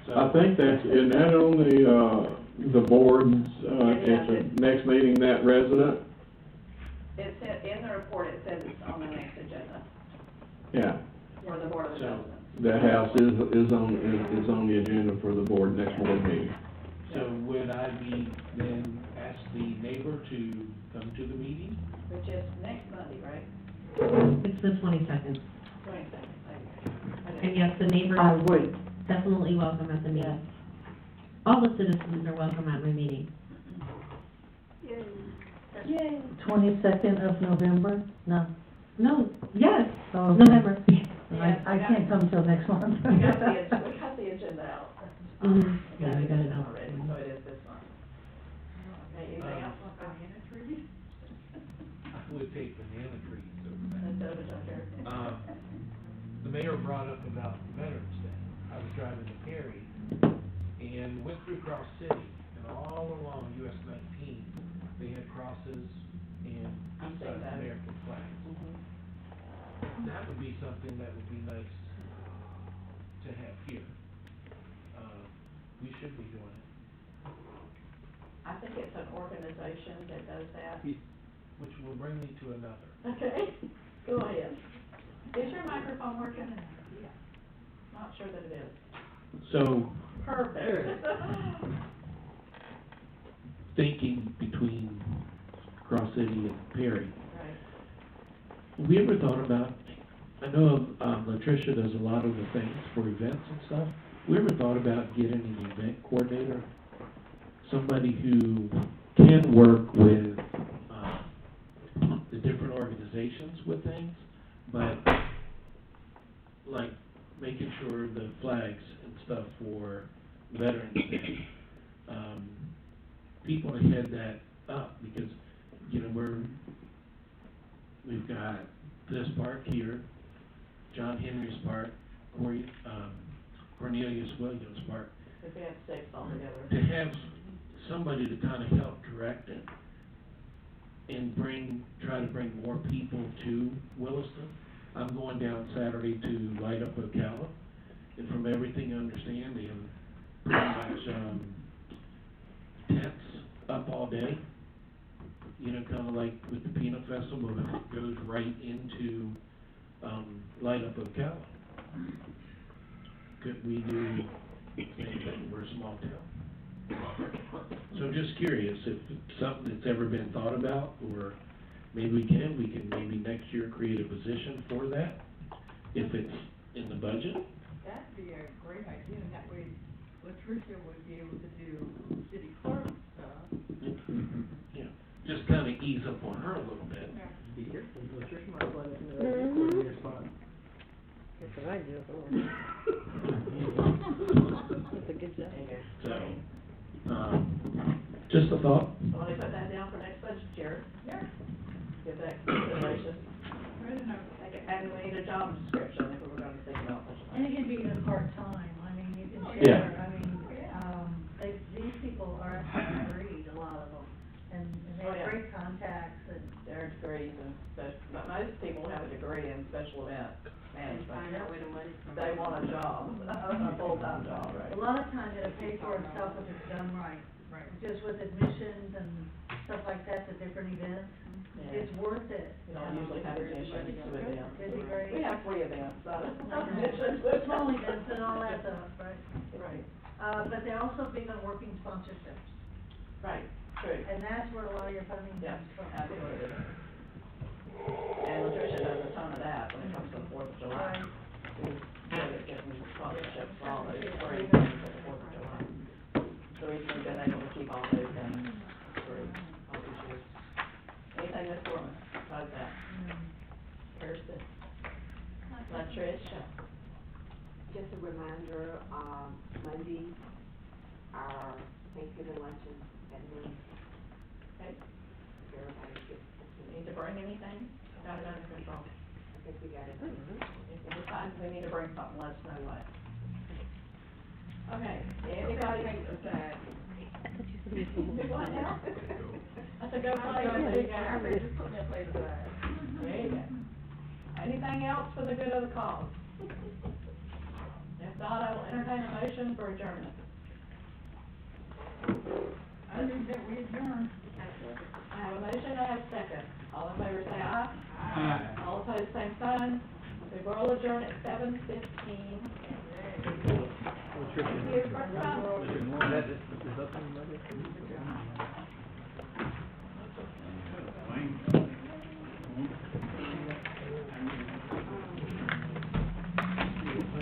[SPEAKER 20] So
[SPEAKER 3] I think that's, isn't that on the board's, at the next meeting, that resident?
[SPEAKER 1] It said, in the report, it says it's on the next agenda
[SPEAKER 3] Yeah,
[SPEAKER 1] for the Board of Adjustment.
[SPEAKER 3] that house is on the agenda for the board, next board meeting.
[SPEAKER 20] So would I be then ask the neighbor to come to the meeting?
[SPEAKER 1] Which is next Monday, right?
[SPEAKER 12] It's the 22nd.
[SPEAKER 1] 22nd,
[SPEAKER 12] And yes, the neighbors
[SPEAKER 2] I would.
[SPEAKER 12] definitely welcome at the meeting. All the citizens are welcome at my meeting.
[SPEAKER 7] Yay. 22nd of November? No.
[SPEAKER 12] No, yes,
[SPEAKER 7] Oh,
[SPEAKER 12] November.
[SPEAKER 7] I can't come till next month.
[SPEAKER 1] We got the agenda out.
[SPEAKER 12] Mhm.
[SPEAKER 1] We
[SPEAKER 12] Yeah, we got it out.
[SPEAKER 1] already, so it is this month. Okay, anything else?
[SPEAKER 20] I would take banana trees over that.
[SPEAKER 1] Instead of a junkyard.
[SPEAKER 20] The mayor brought up about Veterans Day. I was driving to Perry and went through Cross City, and all along US 19, they had crosses and
[SPEAKER 1] I've seen
[SPEAKER 20] inside
[SPEAKER 1] that.
[SPEAKER 20] American flags. That would be something that would be nice to have here. We should be doing it.
[SPEAKER 1] I think it's an organization that does that.
[SPEAKER 20] Which will bring me to another.
[SPEAKER 1] Okay, go ahead. Is your microphone working? Yeah. Not sure that it is.
[SPEAKER 20] So,
[SPEAKER 1] Perfect.
[SPEAKER 20] thinking between Cross City and Perry,
[SPEAKER 1] Right.
[SPEAKER 20] have we ever thought about, I know Latricia does a lot of the things for events and stuff. We ever thought about getting an event coordinator? Somebody who can work with the different organizations with things, but like making sure the flags and stuff for Veterans Day, people to head that up, because, you know, we've got this park here, John Henry's Park, Cornelius Williams Park,
[SPEAKER 1] If we have six altogether.
[SPEAKER 20] to have somebody to kind of help direct it and try to bring more people to Williston. I'm going down Saturday to light up Ocala, and from everything I understand, they have pretty much, tents up all day. You know, kind of like with the Peanut Festival, that goes right into, light up Ocala. Could we do the same thing? We're a small town. So just curious if it's something that's ever been thought about, or maybe we can maybe next year create a position for that, if it's in the budget.
[SPEAKER 5] That'd be a great idea, and that way Latricia would be able to do city clerk stuff.
[SPEAKER 20] Yeah, just kind of ease up on her a little bit.
[SPEAKER 5] Latricia might let us know
[SPEAKER 6] That's what I do. That's a good job.
[SPEAKER 20] So, just a thought.
[SPEAKER 1] So let me put that down for next budget year. Yeah. Give that consideration. And we need a job description if we were gonna think about such a
[SPEAKER 7] And
[SPEAKER 1] thing.
[SPEAKER 7] it can be a part-time, I mean, you can
[SPEAKER 20] Yeah.
[SPEAKER 7] share, I mean, these people are degreed, a lot of them, and they
[SPEAKER 1] Oh,
[SPEAKER 7] have
[SPEAKER 1] yeah.
[SPEAKER 7] great contacts, and
[SPEAKER 1] Their degrees and but most people have a degree in special event management.
[SPEAKER 5] Find out where the money's coming
[SPEAKER 1] They
[SPEAKER 5] from.
[SPEAKER 1] want a job, a full-time job, right?
[SPEAKER 7] a lot of times it'll pay for itself if it's done right.
[SPEAKER 5] Right.
[SPEAKER 7] Just with admissions and stuff like that to different events,
[SPEAKER 1] Yeah.
[SPEAKER 7] it's worth it.
[SPEAKER 1] You don't usually have admissions to events.
[SPEAKER 7] It'd be great.
[SPEAKER 1] We have free events, so.
[SPEAKER 7] Small events and all that stuff, right?
[SPEAKER 1] Right,
[SPEAKER 7] But they're also big on working sponsorships,
[SPEAKER 1] right, true.
[SPEAKER 7] and that's where a lot of your funding
[SPEAKER 1] Yeah,
[SPEAKER 7] comes from.
[SPEAKER 1] absolutely. And Latricia does a ton of that when it comes to the Fourth of July. She's good at getting sponsorships for all those free things for the Fourth of July. The reason we've been able to keep all those things free all these years. Anything this woman, besides that? Kirsten? Latricia?
[SPEAKER 6] Just a reminder, Monday, our Thanksgiving luncheon at noon.
[SPEAKER 1] Okay,
[SPEAKER 6] Everybody gets,
[SPEAKER 1] need to bring anything? Got it under control.
[SPEAKER 6] I think we got it.
[SPEAKER 1] If we decide we need to bring something, let us know what. Okay, anybody? What now? I said go play, there you go.
[SPEAKER 5] Just put that place aside.
[SPEAKER 1] There you go. Anything else for the good of the cause? If not, I will entertain a motion for adjournment.
[SPEAKER 5] I think that we adjourn.
[SPEAKER 1] I have a motion, I have a second. All in favor say aye.
[SPEAKER 21] Aye.
[SPEAKER 1] All opposed, same sign. We will adjourn at 7:15. Thank you for coming.